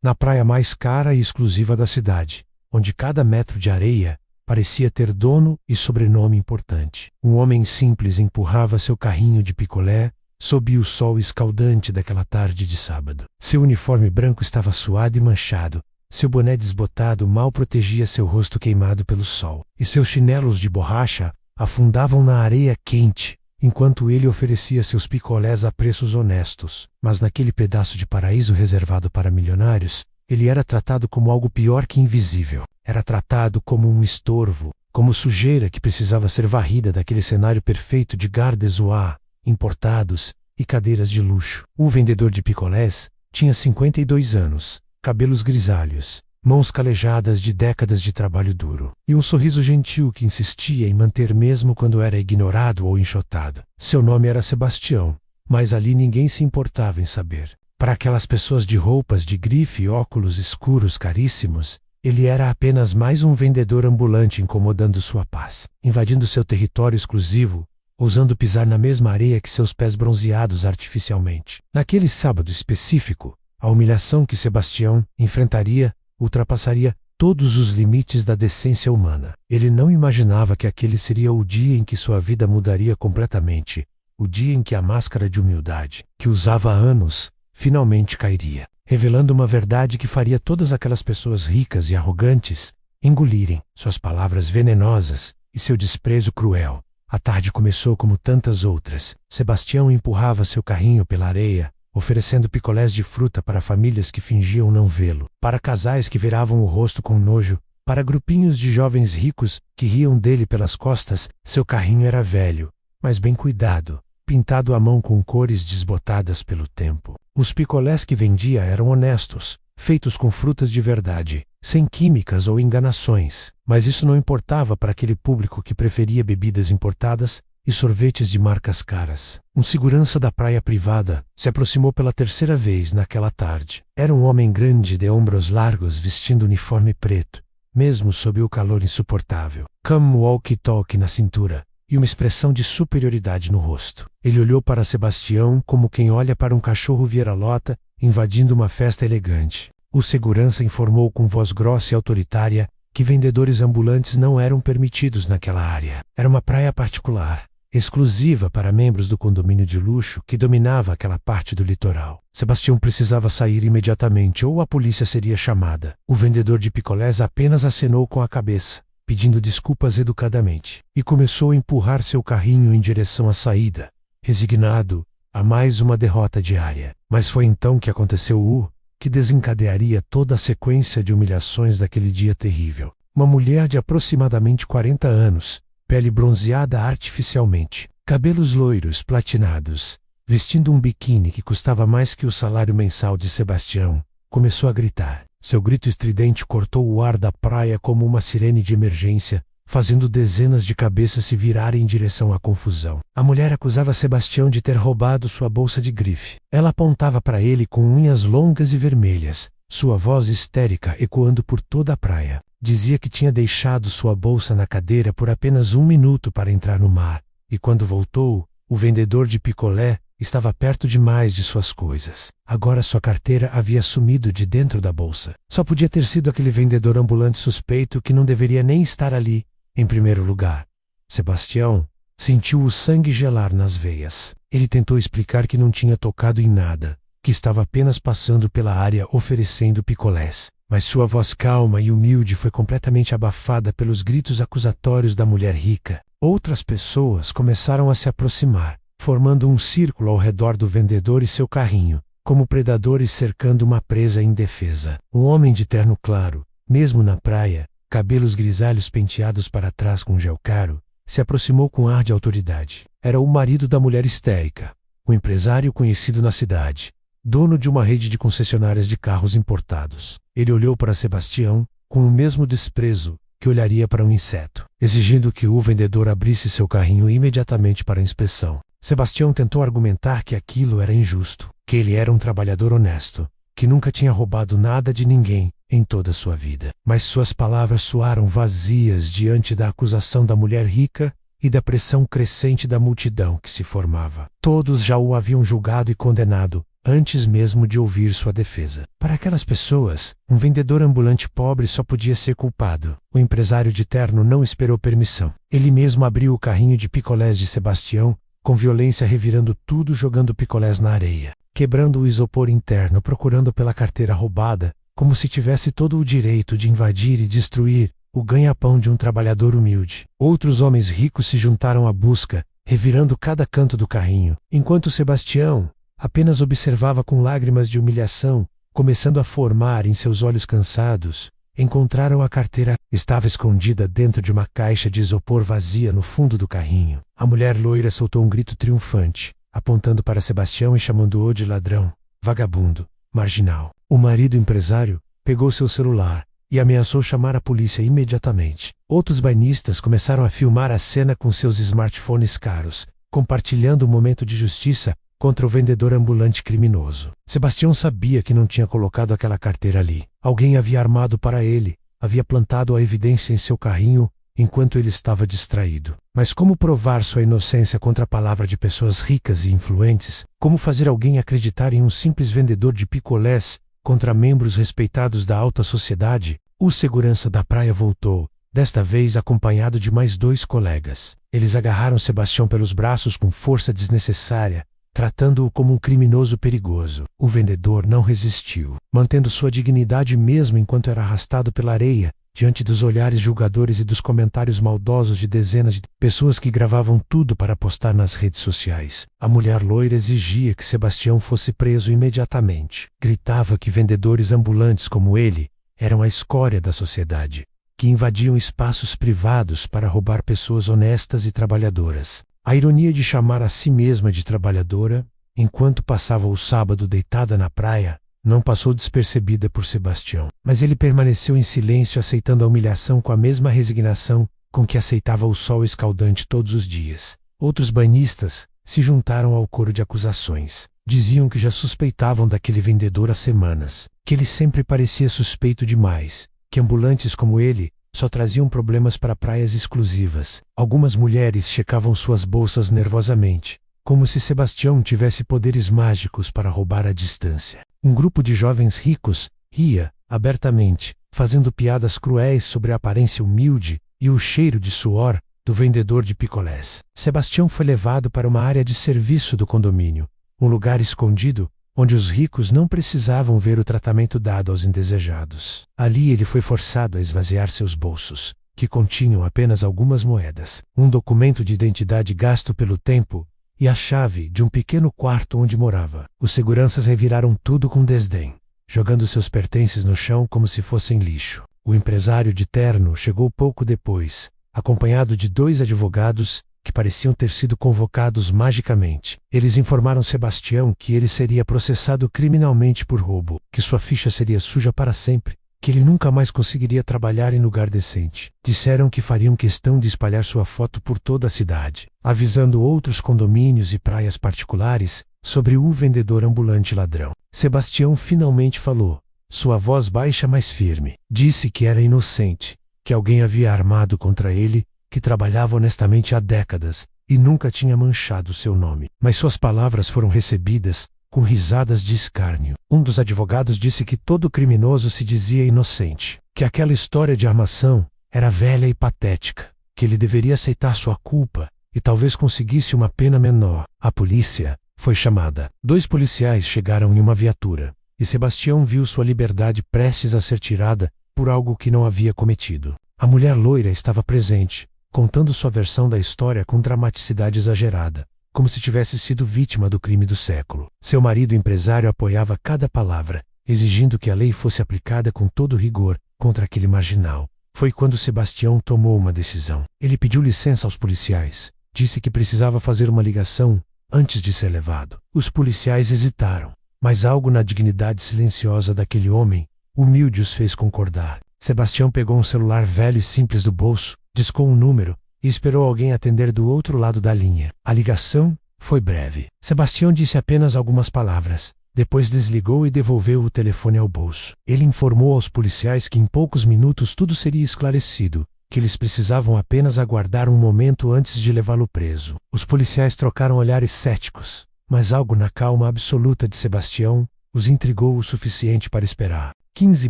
na praia mais cara e exclusiva da cidade, onde cada metro de areia parecia ter dono e sobrenome importante. Um homem simples empurrava seu carrinho de picolé sob o sol escaldante daquela tarde de sábado. Seu uniforme branco estava suado e manchado, seu boné desbotado mal protegia seu rosto queimado pelo sol, e seus chinelos de borracha afundavam na areia quente, enquanto ele oferecia seus picolés a preços honestos. Mas naquele pedaço de paraíso reservado para milionários, ele era tratado como algo pior que invisível. Era tratado como um estorvo, como sujeira que precisava ser varrida daquele cenário perfeito de garde-soie, importados e cadeiras de luxo. O vendedor de picolés tinha 52 anos, cabelos grisalhos, mãos calejadas de décadas de trabalho duro, e um sorriso gentil que insistia em manter mesmo quando era ignorado ou enxotado. Seu nome era Sebastião, mas ali ninguém se importava em saber. Para aquelas pessoas de roupas de grife e óculos escuros caríssimos, ele era apenas mais um vendedor ambulante incomodando sua paz, invadindo seu território exclusivo, ousando pisar na mesma areia que seus pés bronzeados artificialmente. Naquele sábado específico, a humilhação que Sebastião enfrentaria ultrapassaria todos os limites da decência humana. Ele não imaginava que aquele seria o dia em que sua vida mudaria completamente, o dia em que a máscara de humildade, que usava há anos, finalmente cairia, revelando uma verdade que faria todas aquelas pessoas ricas e arrogantes engolirem suas palavras venenosas e seu desprezo cruel. A tarde começou como tantas outras. Sebastião empurrava seu carrinho pela areia, oferecendo picolés de fruta para famílias que fingiam não vê-lo, para casais que viravam o rosto com nojo, para grupinhos de jovens ricos que riam dele pelas costas. Seu carrinho era velho, mas bem cuidado, pintado à mão com cores desbotadas pelo tempo. Os picolés que vendia eram honestos, feitos com frutas de verdade, sem químicas ou enganações, mas isso não importava para aquele público que preferia bebidas importadas e sorvetes de marcas caras. Um segurança da praia privada se aproximou pela terceira vez naquela tarde. Era um homem grande de ombros largos vestindo uniforme preto, mesmo sob o calor insuportável, com walkie-talkie na cintura e uma expressão de superioridade no rosto. Ele olhou para Sebastião como quem olha para um cachorro vira-lota invadindo uma festa elegante. O segurança informou com voz grossa e autoritária que vendedores ambulantes não eram permitidos naquela área. Era uma praia particular, exclusiva para membros do condomínio de luxo que dominava aquela parte do litoral. Sebastião precisava sair imediatamente ou a polícia seria chamada. O vendedor de picolés apenas acenou com a cabeça, pedindo desculpas educadamente, e começou a empurrar seu carrinho em direção à saída, resignado a mais uma derrota diária. Mas foi então que aconteceu o que desencadearia toda a sequência de humilhações daquele dia terrível. Uma mulher de aproximadamente 40 anos, pele bronzeada artificialmente, cabelos loiros platinados, vestindo um biquíni que custava mais que o salário mensal de Sebastião, começou a gritar. Seu grito estridente cortou o ar da praia como uma sirene de emergência, fazendo dezenas de cabeças se virarem em direção à confusão. A mulher acusava Sebastião de ter roubado sua bolsa de grife. Ela apontava para ele com unhas longas e vermelhas, sua voz histérica ecoando por toda a praia. Dizia que tinha deixado sua bolsa na cadeira por apenas 1 minuto para entrar no mar, e quando voltou, o vendedor de picolé estava perto demais de suas coisas. Agora sua carteira havia sumido de dentro da bolsa. Só podia ter sido aquele vendedor ambulante suspeito que não deveria nem estar ali, em primeiro lugar. Sebastião sentiu o sangue gelar nas veias. Ele tentou explicar que não tinha tocado em nada, que estava apenas passando pela área oferecendo picolés. Mas sua voz calma e humilde foi completamente abafada pelos gritos acusatórios da mulher rica. Outras pessoas começaram a se aproximar, formando um círculo ao redor do vendedor e seu carrinho, como predadores cercando uma presa indefesa. Um homem de terno claro, mesmo na praia, cabelos grisalhos penteados para trás com gel caro, se aproximou com ar de autoridade. Era o marido da mulher histérica, um empresário conhecido na cidade, dono de uma rede de concessionárias de carros importados. Ele olhou para Sebastião com o mesmo desprezo que olharia para um inseto, exigindo que o vendedor abrisse seu carrinho imediatamente para inspeção. Sebastião tentou argumentar que aquilo era injusto, que ele era um trabalhador honesto, que nunca tinha roubado nada de ninguém em toda a sua vida. Mas suas palavras soaram vazias diante da acusação da mulher rica e da pressão crescente da multidão que se formava. Todos já o haviam julgado e condenado antes mesmo de ouvir sua defesa. Para aquelas pessoas, um vendedor ambulante pobre só podia ser culpado. O empresário de terno não esperou permissão. Ele mesmo abriu o carrinho de picolés de Sebastião, com violência revirando tudo, jogando picolés na areia, quebrando o isopor interno, procurando pela carteira roubada, como se tivesse todo o direito de invadir e destruir o ganha-pão de um trabalhador humilde. Outros homens ricos se juntaram à busca, revirando cada canto do carrinho, enquanto Sebastião apenas observava com lágrimas de humilhação, começando a formar em seus olhos cansados. Encontraram a carteira. Estava escondida dentro de uma caixa de isopor vazia no fundo do carrinho. A mulher loira soltou um grito triunfante, apontando para Sebastião e chamando-o de ladrão, vagabundo, marginal. O marido empresário pegou seu celular e ameaçou chamar a polícia imediatamente. Outros banhistas começaram a filmar a cena com seus smartphones caros, compartilhando o momento de justiça contra o vendedor ambulante criminoso. Sebastião sabia que não tinha colocado aquela carteira ali. Alguém havia armado para ele, havia plantado a evidência em seu carrinho enquanto ele estava distraído. Mas como provar sua inocência contra a palavra de pessoas ricas e influentes? Como fazer alguém acreditar em um simples vendedor de picolés contra membros respeitados da alta sociedade? O segurança da praia voltou, desta vez acompanhado de mais 2 colegas. Eles agarraram Sebastião pelos braços com força desnecessária, tratando-o como um criminoso perigoso. O vendedor não resistiu, mantendo sua dignidade mesmo enquanto era arrastado pela areia, diante dos olhares julgadores e dos comentários maldosos de dezenas de pessoas que gravavam tudo para postar nas redes sociais. A mulher loira exigia que Sebastião fosse preso imediatamente. Gritava que vendedores ambulantes como ele eram a escória da sociedade, que invadiam espaços privados para roubar pessoas honestas e trabalhadoras. A ironia de chamar a si mesma de trabalhadora, enquanto passava o sábado deitada na praia, não passou despercebida por Sebastião. Mas ele permaneceu em silêncio, aceitando a humilhação com a mesma resignação com que aceitava o sol escaldante todos os dias. Outros banhistas se juntaram ao coro de acusações. Diziam que já suspeitavam daquele vendedor há semanas, que ele sempre parecia suspeito demais, que ambulantes como ele só traziam problemas para praias exclusivas. Algumas mulheres checavam suas bolsas nervosamente, como se Sebastião tivesse poderes mágicos para roubar à distância. Um grupo de jovens ricos ria abertamente, fazendo piadas cruéis sobre a aparência humilde e o cheiro de suor do vendedor de picolés. Sebastião foi levado para uma área de serviço do condomínio, um lugar escondido onde os ricos não precisavam ver o tratamento dado aos indesejados. Ali ele foi forçado a esvaziar seus bolsos, que continham apenas algumas moedas, um documento de identidade gasto pelo tempo e a chave de um pequeno quarto onde morava. Os seguranças reviraram tudo com desdém, jogando seus pertences no chão como se fossem lixo. O empresário de terno chegou pouco depois, acompanhado de 2 advogados que pareciam ter sido convocados magicamente. Eles informaram Sebastião que ele seria processado criminalmente por roubo, que sua ficha seria suja para sempre, que ele nunca mais conseguiria trabalhar em lugar decente. Disseram que fariam questão de espalhar sua foto por toda a cidade, avisando outros condomínios e praias particulares sobre o vendedor ambulante ladrão. Sebastião finalmente falou, sua voz baixa mas firme. Disse que era inocente, que alguém havia armado contra ele, que trabalhava honestamente há décadas e nunca tinha manchado seu nome. Mas suas palavras foram recebidas com risadas de escárnio. Um dos advogados disse que todo criminoso se dizia inocente, que aquela história de armação era velha e patética, que ele deveria aceitar sua culpa e talvez conseguisse uma pena menor. A polícia foi chamada. 2 policiais chegaram em uma viatura e Sebastião viu sua liberdade prestes a ser tirada por algo que não havia cometido. A mulher loira estava presente, contando sua versão da história com dramaticidade exagerada, como se tivesse sido vítima do crime do século. Seu marido empresário apoiava cada palavra, exigindo que a lei fosse aplicada com todo rigor contra aquele marginal. Foi quando Sebastião tomou uma decisão. Ele pediu licença aos policiais, disse que precisava fazer uma ligação antes de ser levado. Os policiais hesitaram, mas algo na dignidade silenciosa daquele homem humilde os fez concordar. Sebastião pegou um celular velho e simples do bolso, discou um número e esperou alguém atender do outro lado da linha. A ligação foi breve. Sebastião disse apenas algumas palavras, depois desligou e devolveu o telefone ao bolso. Ele informou aos policiais que em poucos minutos tudo seria esclarecido, que eles precisavam apenas aguardar um momento antes de levá-lo preso. Os policiais trocaram olhares céticos, mas algo na calma absoluta de Sebastião os intrigou o suficiente para esperar. 15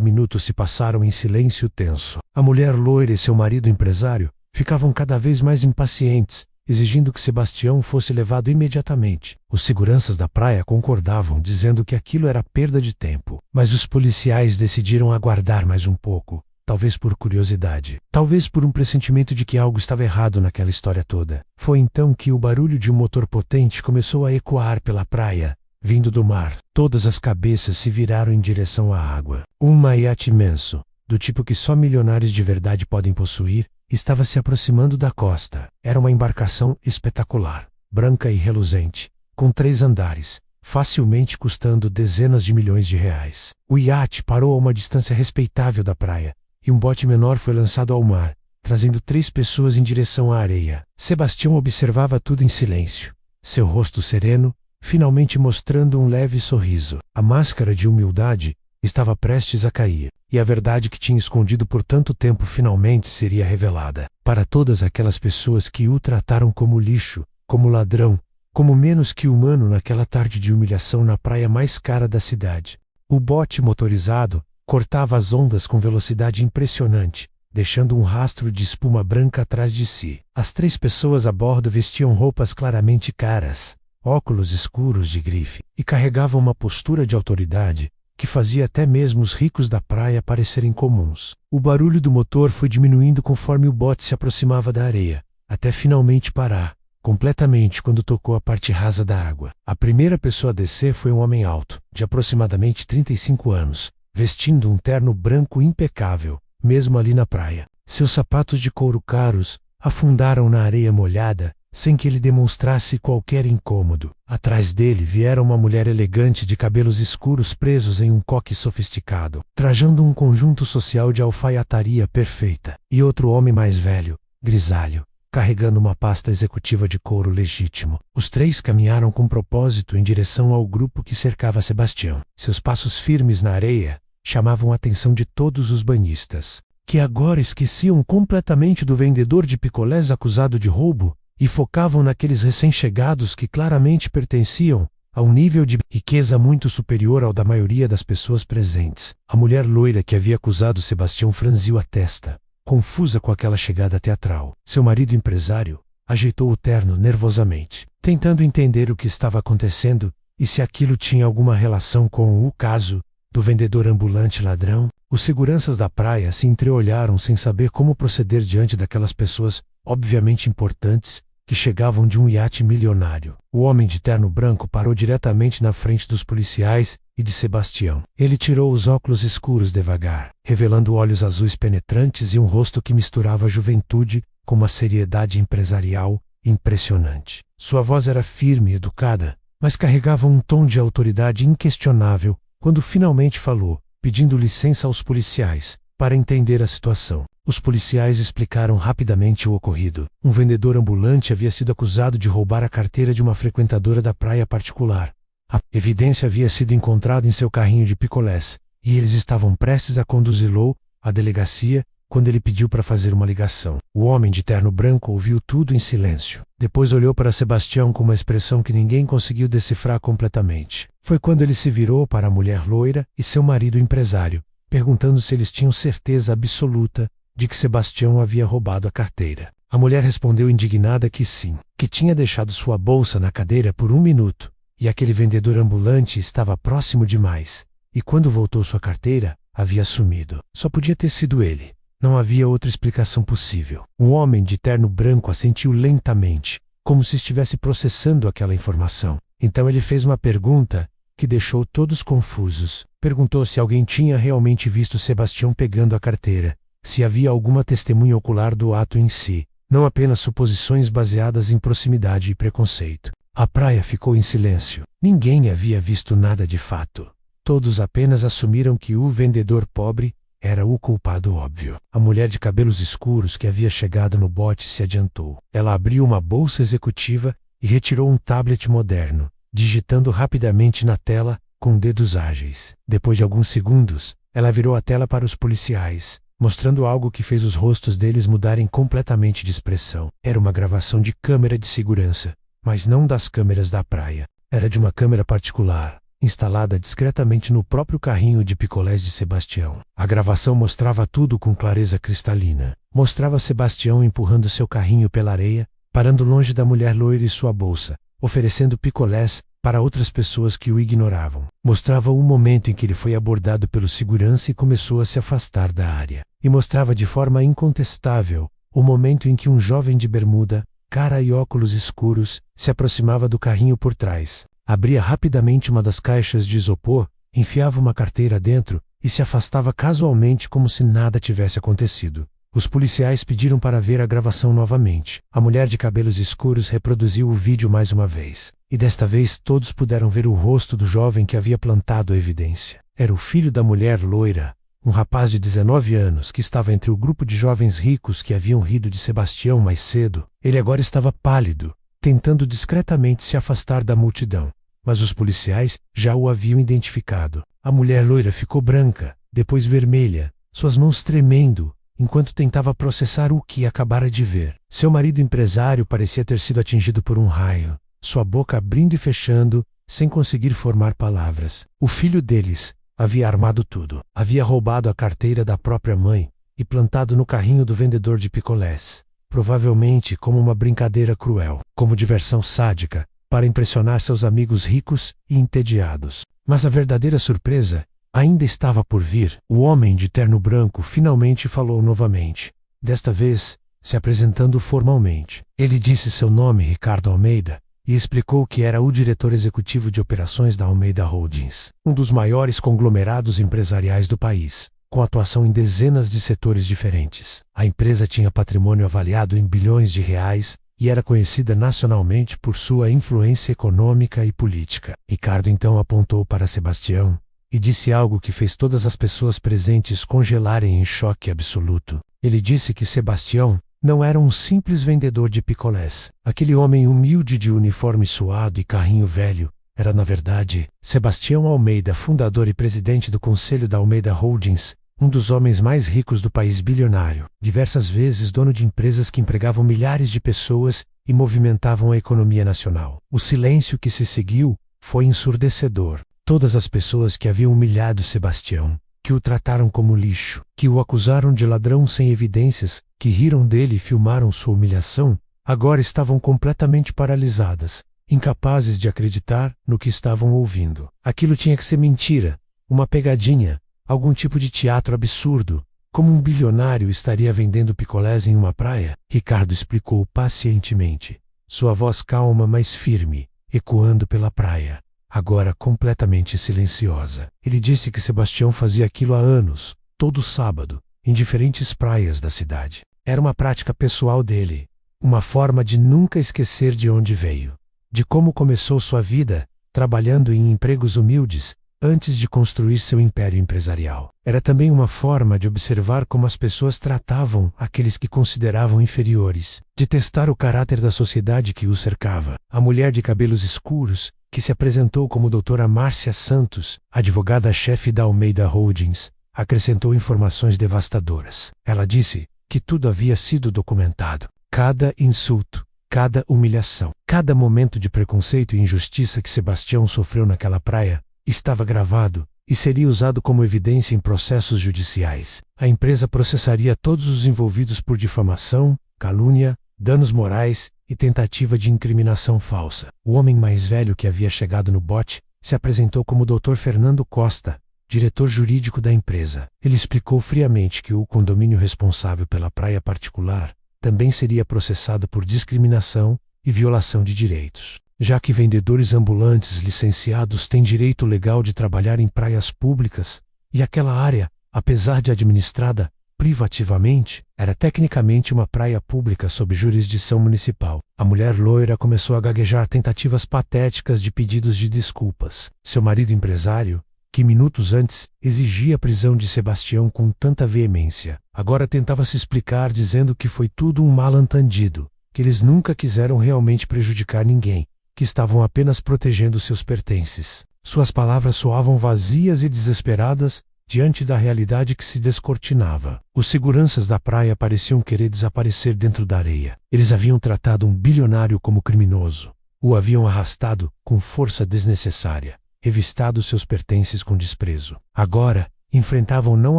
minutos se passaram em silêncio tenso. A mulher loira e seu marido empresário ficavam cada vez mais impacientes, exigindo que Sebastião fosse levado imediatamente. Os seguranças da praia concordavam, dizendo que aquilo era perda de tempo. Mas os policiais decidiram aguardar mais um pouco, talvez por curiosidade, talvez por um pressentimento de que algo estava errado naquela história toda. Foi então que o barulho de um motor potente começou a ecoar pela praia, vindo do mar. Todas as cabeças se viraram em direção à água. Um iate imenso, do tipo que só milionários de verdade podem possuir, estava se aproximando da costa. Era uma embarcação espetacular, branca e reluzente, com 3 andares, facilmente custando dezenas de milhões de reais. O iate parou a uma distância respeitável da praia, e um bote menor foi lançado ao mar, trazendo 3 pessoas em direção à areia. Sebastião observava tudo em silêncio, seu rosto sereno, finalmente mostrando um leve sorriso. A máscara de humildade estava prestes a cair, e a verdade que tinha escondido por tanto tempo finalmente seria revelada. Para todas aquelas pessoas que o trataram como lixo, como ladrão, como menos que humano naquela tarde de humilhação na praia mais cara da cidade. O bote motorizado cortava as ondas com velocidade impressionante, deixando um rastro de espuma branca atrás de si. As 3 pessoas a bordo vestiam roupas claramente caras, óculos escuros de grife, e carregavam uma postura de autoridade que fazia até mesmo os ricos da praia parecerem comuns. O barulho do motor foi diminuindo conforme o bote se aproximava da areia, até finalmente parar completamente quando tocou a parte rasa da água. A primeira pessoa a descer foi um homem alto, de aproximadamente 35 anos, vestindo um terno branco impecável, mesmo ali na praia. Seus sapatos de couro caros afundaram na areia molhada, sem que ele demonstrasse qualquer incômodo. Atrás dele viera uma mulher elegante de cabelos escuros presos em um coque sofisticado, trajando um conjunto social de alfaiataria perfeita, e outro homem mais velho, grisalho, carregando uma pasta executiva de couro legítimo. Os 3 caminharam com propósito em direção ao grupo que cercava Sebastião. Seus passos firmes na areia chamavam a atenção de todos os banhistas, que agora esqueciam completamente do vendedor de picolés acusado de roubo e focavam naqueles recém-chegados que claramente pertenciam a um nível de riqueza muito superior ao da maioria das pessoas presentes. A mulher loira que havia acusado Sebastião franziu a testa, confusa com aquela chegada teatral. Seu marido empresário ajeitou o terno nervosamente, tentando entender o que estava acontecendo e se aquilo tinha alguma relação com o caso do vendedor ambulante ladrão. Os seguranças da praia se entreolharam sem saber como proceder diante daquelas pessoas obviamente importantes que chegavam de um iate milionário. O homem de terno branco parou diretamente na frente dos policiais e de Sebastião. Ele tirou os óculos escuros devagar, revelando olhos azuis penetrantes e um rosto que misturava a juventude com uma seriedade empresarial impressionante. Sua voz era firme e educada, mas carregava um tom de autoridade inquestionável quando finalmente falou, pedindo licença aos policiais para entender a situação. Os policiais explicaram rapidamente o ocorrido. Um vendedor ambulante havia sido acusado de roubar a carteira de uma frequentadora da praia particular. A evidência havia sido encontrada em seu carrinho de picolés, e eles estavam prestes a conduzi-lo à delegacia quando ele pediu para fazer uma ligação. O homem de terno branco ouviu tudo em silêncio. Depois olhou para Sebastião com uma expressão que ninguém conseguiu decifrar completamente. Foi quando ele se virou para a mulher loira e seu marido empresário, perguntando se eles tinham certeza absoluta de que Sebastião havia roubado a carteira. A mulher respondeu indignada que sim, que tinha deixado sua bolsa na cadeira por 1 minuto, e aquele vendedor ambulante estava próximo demais, e quando voltou sua carteira, havia sumido. Só podia ter sido ele. Não havia outra explicação possível. O homem de terno branco assentiu lentamente, como se estivesse processando aquela informação. Então ele fez uma pergunta que deixou todos confusos. Perguntou se alguém tinha realmente visto Sebastião pegando a carteira, se havia alguma testemunha ocular do ato em si, não apenas suposições baseadas em proximidade e preconceito. A praia ficou em silêncio. Ninguém havia visto nada de fato. Todos apenas assumiram que o vendedor pobre era o culpado óbvio. A mulher de cabelos escuros que havia chegado no bote se adiantou. Ela abriu uma bolsa executiva e retirou um tablet moderno, digitando rapidamente na tela com dedos ágeis. Depois de alguns segundos, ela virou a tela para os policiais, mostrando algo que fez os rostos deles mudarem completamente de expressão. Era uma gravação de câmera de segurança, mas não das câmeras da praia. Era de uma câmera particular, instalada discretamente no próprio carrinho de picolés de Sebastião. A gravação mostrava tudo com clareza cristalina. Mostrava Sebastião empurrando seu carrinho pela areia, parando longe da mulher loira e sua bolsa, oferecendo picolés para outras pessoas que o ignoravam. Mostrava o momento em que ele foi abordado pelo segurança e começou a se afastar da área. E mostrava de forma incontestável o momento em que um jovem de bermuda, cara e óculos escuros, se aproximava do carrinho por trás, abria rapidamente uma das caixas de isopor, enfiava uma carteira dentro e se afastava casualmente como se nada tivesse acontecido. Os policiais pediram para ver a gravação novamente. A mulher de cabelos escuros reproduziu o vídeo mais uma vez. E desta vez todos puderam ver o rosto do jovem que havia plantado a evidência. Era o filho da mulher loira, um rapaz de 19 anos que estava entre o grupo de jovens ricos que haviam rido de Sebastião mais cedo. Ele agora estava pálido, tentando discretamente se afastar da multidão. Mas os policiais já o haviam identificado. A mulher loira ficou branca, depois vermelha, suas mãos tremendo, enquanto tentava processar o que acabara de ver. Seu marido empresário parecia ter sido atingido por um raio, sua boca abrindo e fechando, sem conseguir formar palavras. O filho deles havia armado tudo. Havia roubado a carteira da própria mãe e plantado no carrinho do vendedor de picolés, provavelmente como uma brincadeira cruel, como diversão sádica, para impressionar seus amigos ricos e entediados. Mas a verdadeira surpresa ainda estava por vir. O homem de terno branco finalmente falou novamente, desta vez se apresentando formalmente. Ele disse seu nome, Ricardo Almeida, e explicou que era o diretor executivo de operações da Almeida Holdings, um dos maiores conglomerados empresariais do país, com atuação em dezenas de setores diferentes. A empresa tinha patrimônio avaliado em bilhões de reais e era conhecida nacionalmente por sua influência econômica e política. Ricardo então apontou para Sebastião e disse algo que fez todas as pessoas presentes congelarem em choque absoluto. Ele disse que Sebastião não era um simples vendedor de picolés. Aquele homem humilde de uniforme suado e carrinho velho era, na verdade, Sebastião Almeida, fundador e presidente do Conselho da Almeida Holdings, um dos homens mais ricos do país bilionário, diversas vezes dono de empresas que empregavam milhares de pessoas e movimentavam a economia nacional. O silêncio que se seguiu foi ensurdecedor. Todas as pessoas que haviam humilhado Sebastião, que o trataram como lixo, que o acusaram de ladrão sem evidências, que riram dele e filmaram sua humilhação, agora estavam completamente paralisadas, incapazes de acreditar no que estavam ouvindo. Aquilo tinha que ser mentira, uma pegadinha, algum tipo de teatro absurdo. Como um bilionário estaria vendendo picolés em uma praia? Ricardo explicou pacientemente, sua voz calma, mas firme, ecoando pela praia, agora completamente silenciosa. Ele disse que Sebastião fazia aquilo há anos, todo sábado, em diferentes praias da cidade. Era uma prática pessoal dele, uma forma de nunca esquecer de onde veio, de como começou sua vida, trabalhando em empregos humildes, antes de construir seu império empresarial. Era também uma forma de observar como as pessoas tratavam aqueles que consideravam inferiores, de testar o caráter da sociedade que o cercava. A mulher de cabelos escuros, que se apresentou como doutora Márcia Santos, advogada-chefe da Almeida Holdings, acrescentou informações devastadoras. Ela disse que tudo havia sido documentado. Cada insulto, cada humilhação, cada momento de preconceito e injustiça que Sebastião sofreu naquela praia estava gravado e seria usado como evidência em processos judiciais. A empresa processaria todos os envolvidos por difamação, calúnia, danos morais e tentativa de incriminação falsa. O homem mais velho que havia chegado no bote se apresentou como Dr. Fernando Costa, diretor jurídico da empresa. Ele explicou friamente que o condomínio responsável pela praia particular também seria processado por discriminação e violação de direitos, já que vendedores ambulantes licenciados têm direito legal de trabalhar em praias públicas, e aquela área, apesar de administrada privativamente, era tecnicamente uma praia pública sob jurisdição municipal. A mulher loira começou a gaguejar tentativas patéticas de pedidos de desculpas. Seu marido empresário, que minutos antes exigia a prisão de Sebastião com tanta veemência, agora tentava se explicar dizendo que foi tudo um mal-entendido, que eles nunca quiseram realmente prejudicar ninguém, que estavam apenas protegendo seus pertences. Suas palavras soavam vazias e desesperadas diante da realidade que se descortinava. Os seguranças da praia pareciam querer desaparecer dentro da areia. Eles haviam tratado um bilionário como criminoso, o haviam arrastado com força desnecessária, revistado seus pertences com desprezo. Agora, enfrentavam não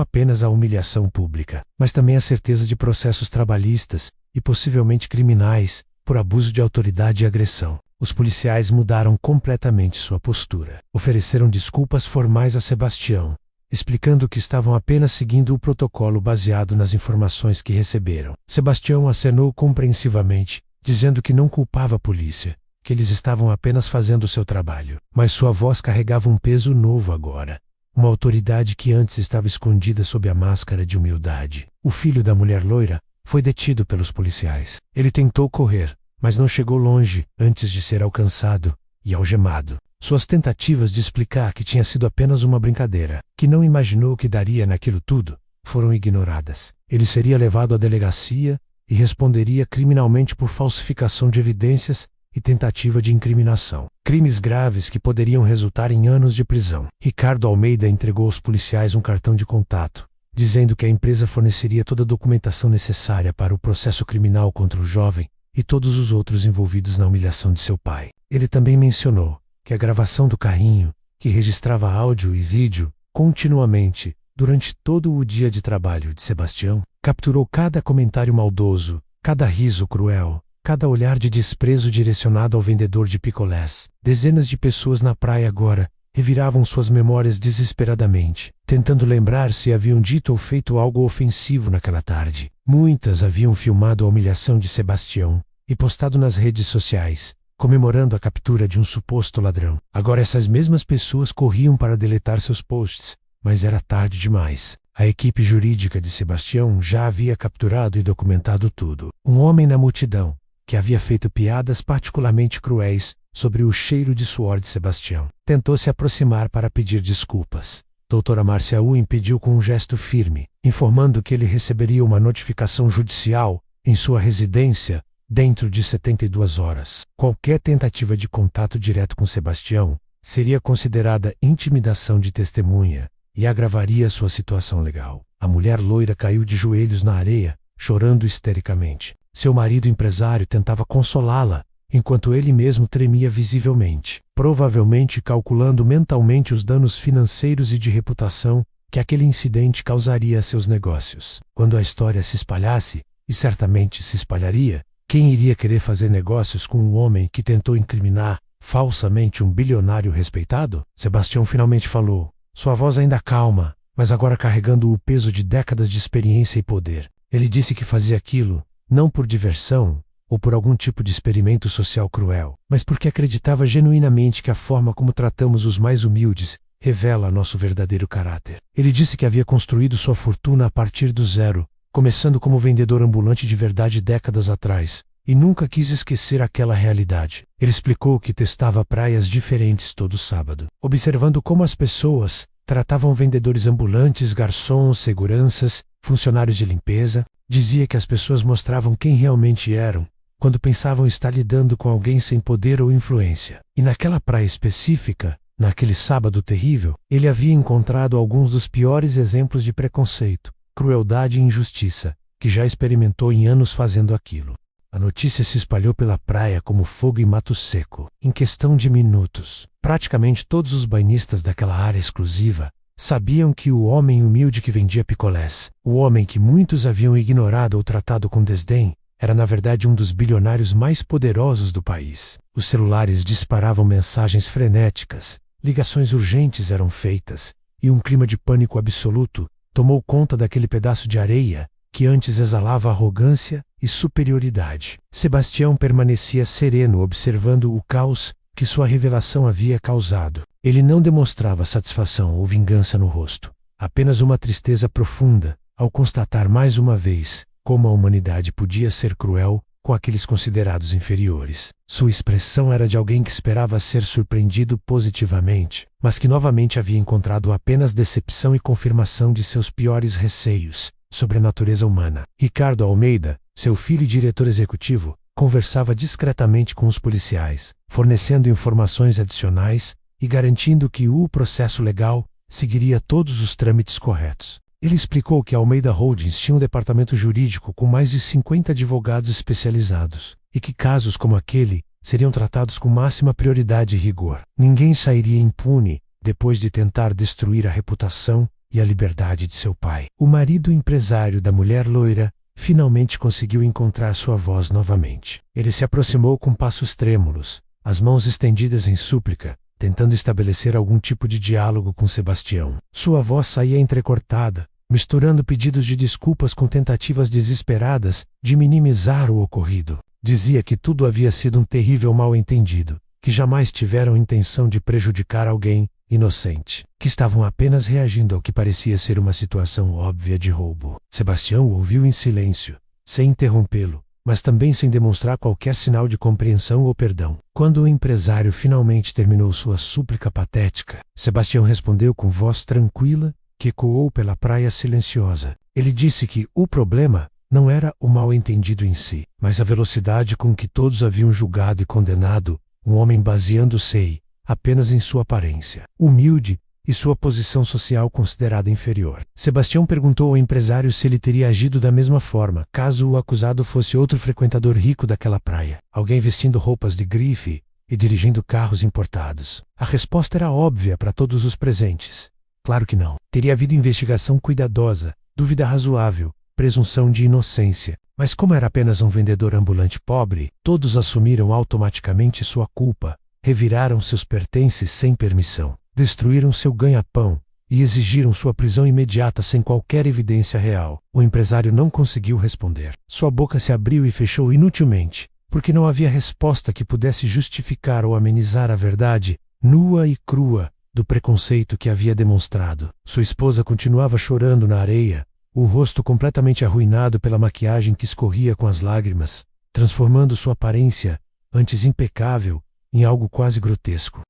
apenas a humilhação pública, mas também a certeza de processos trabalhistas e possivelmente criminais por abuso de autoridade e agressão. Os policiais mudaram completamente sua postura. Ofereceram desculpas formais a Sebastião, explicando que estavam apenas seguindo o protocolo baseado nas informações que receberam. Sebastião acenou compreensivamente, dizendo que não culpava a polícia, que eles estavam apenas fazendo o seu trabalho. Mas sua voz carregava um peso novo agora, uma autoridade que antes estava escondida sob a máscara de humildade. O filho da mulher loira foi detido pelos policiais. Ele tentou correr, mas não chegou longe antes de ser alcançado e algemado. Suas tentativas de explicar que tinha sido apenas uma brincadeira, que não imaginou o que daria naquilo tudo, foram ignoradas. Ele seria levado à delegacia e responderia criminalmente por falsificação de evidências e tentativa de incriminação. Crimes graves que poderiam resultar em anos de prisão. Ricardo Almeida entregou aos policiais um cartão de contato, dizendo que a empresa forneceria toda a documentação necessária para o processo criminal contra o jovem e todos os outros envolvidos na humilhação de seu pai. Ele também mencionou que a gravação do carrinho, que registrava áudio e vídeo continuamente durante todo o dia de trabalho de Sebastião, capturou cada comentário maldoso, cada riso cruel, cada olhar de desprezo direcionado ao vendedor de picolés. Dezenas de pessoas na praia agora reviravam suas memórias desesperadamente, tentando lembrar se haviam dito ou feito algo ofensivo naquela tarde. Muitas haviam filmado a humilhação de Sebastião e postado nas redes sociais, comemorando a captura de um suposto ladrão. Agora essas mesmas pessoas corriam para deletar seus posts, mas era tarde demais. A equipe jurídica de Sebastião já havia capturado e documentado tudo. Um homem na multidão, que havia feito piadas particularmente cruéis sobre o cheiro de suor de Sebastião, tentou se aproximar para pedir desculpas. Doutora Márcia o impediu com um gesto firme, informando que ele receberia uma notificação judicial em sua residência dentro de 72 horas. Qualquer tentativa de contato direto com Sebastião seria considerada intimidação de testemunha e agravaria sua situação legal. A mulher loira caiu de joelhos na areia, chorando histericamente. Seu marido empresário tentava consolá-la, enquanto ele mesmo tremia visivelmente, provavelmente calculando mentalmente os danos financeiros e de reputação que aquele incidente causaria a seus negócios. Quando a história se espalhasse, e certamente se espalharia, quem iria querer fazer negócios com um homem que tentou incriminar falsamente um bilionário respeitado? Sebastião finalmente falou, sua voz ainda calma, mas agora carregando o peso de décadas de experiência e poder. Ele disse que fazia aquilo não por diversão ou por algum tipo de experimento social cruel, mas porque acreditava genuinamente que a forma como tratamos os mais humildes revela nosso verdadeiro caráter. Ele disse que havia construído sua fortuna a partir do zero, começando como vendedor ambulante de verdade décadas atrás, e nunca quis esquecer aquela realidade. Ele explicou que testava praias diferentes todo sábado, observando como as pessoas tratavam vendedores ambulantes, garçons, seguranças, funcionários de limpeza. Dizia que as pessoas mostravam quem realmente eram quando pensavam estar lidando com alguém sem poder ou influência. E naquela praia específica, naquele sábado terrível, ele havia encontrado alguns dos piores exemplos de preconceito, crueldade e injustiça que já experimentou em anos fazendo aquilo. A notícia se espalhou pela praia como fogo em mato seco. Em questão de minutos, praticamente todos os banhistas daquela área exclusiva sabiam que o homem humilde que vendia picolés, o homem que muitos haviam ignorado ou tratado com desdém, era na verdade um dos bilionários mais poderosos do país. Os celulares disparavam mensagens frenéticas, ligações urgentes eram feitas, e um clima de pânico absoluto tomou conta daquele pedaço de areia que antes exalava arrogância e superioridade. Sebastião permanecia sereno observando o caos que sua revelação havia causado. Ele não demonstrava satisfação ou vingança no rosto, apenas uma tristeza profunda, ao constatar mais uma vez como a humanidade podia ser cruel com aqueles considerados inferiores. Sua expressão era de alguém que esperava ser surpreendido positivamente, mas que novamente havia encontrado apenas decepção e confirmação de seus piores receios sobre a natureza humana. Ricardo Almeida, seu filho e diretor executivo, conversava discretamente com os policiais, fornecendo informações adicionais e garantindo que o processo legal seguiria todos os trâmites corretos. Ele explicou que a Almeida Holdings tinha um departamento jurídico com mais de 50 advogados especializados, e que casos como aquele seriam tratados com máxima prioridade e rigor. Ninguém sairia impune depois de tentar destruir a reputação e a liberdade de seu pai. O marido empresário da mulher loira finalmente conseguiu encontrar sua voz novamente. Ele se aproximou com passos trêmulos, as mãos estendidas em súplica, tentando estabelecer algum tipo de diálogo com Sebastião. Sua voz saía entrecortada, misturando pedidos de desculpas com tentativas desesperadas de minimizar o ocorrido. Dizia que tudo havia sido um terrível mal-entendido, que jamais tiveram intenção de prejudicar alguém inocente, que estavam apenas reagindo ao que parecia ser uma situação óbvia de roubo. Sebastião o ouviu em silêncio, sem interrompê-lo, mas também sem demonstrar qualquer sinal de compreensão ou perdão. Quando o empresário finalmente terminou sua súplica patética, Sebastião respondeu com voz tranquila que ecoou pela praia silenciosa. Ele disse que o problema não era o mal-entendido em si, mas a velocidade com que todos haviam julgado e condenado um homem baseando-se apenas em sua aparência, humilde, e sua posição social considerada inferior. Sebastião perguntou ao empresário se ele teria agido da mesma forma, caso o acusado fosse outro frequentador rico daquela praia, alguém vestindo roupas de grife e dirigindo carros importados. A resposta era óbvia para todos os presentes. Claro que não. Teria havido investigação cuidadosa, dúvida razoável, presunção de inocência. Mas como era apenas um vendedor ambulante pobre, todos assumiram automaticamente sua culpa, reviraram seus pertences sem permissão, destruíram seu ganha-pão e exigiram sua prisão imediata sem qualquer evidência real. O empresário não conseguiu responder. Sua boca se abriu e fechou inutilmente, porque não havia resposta que pudesse justificar ou amenizar a verdade, nua e crua, do preconceito que havia demonstrado. Sua esposa continuava chorando na areia, o rosto completamente arruinado pela maquiagem que escorria com as lágrimas, transformando sua aparência, antes impecável, em algo quase grotesco.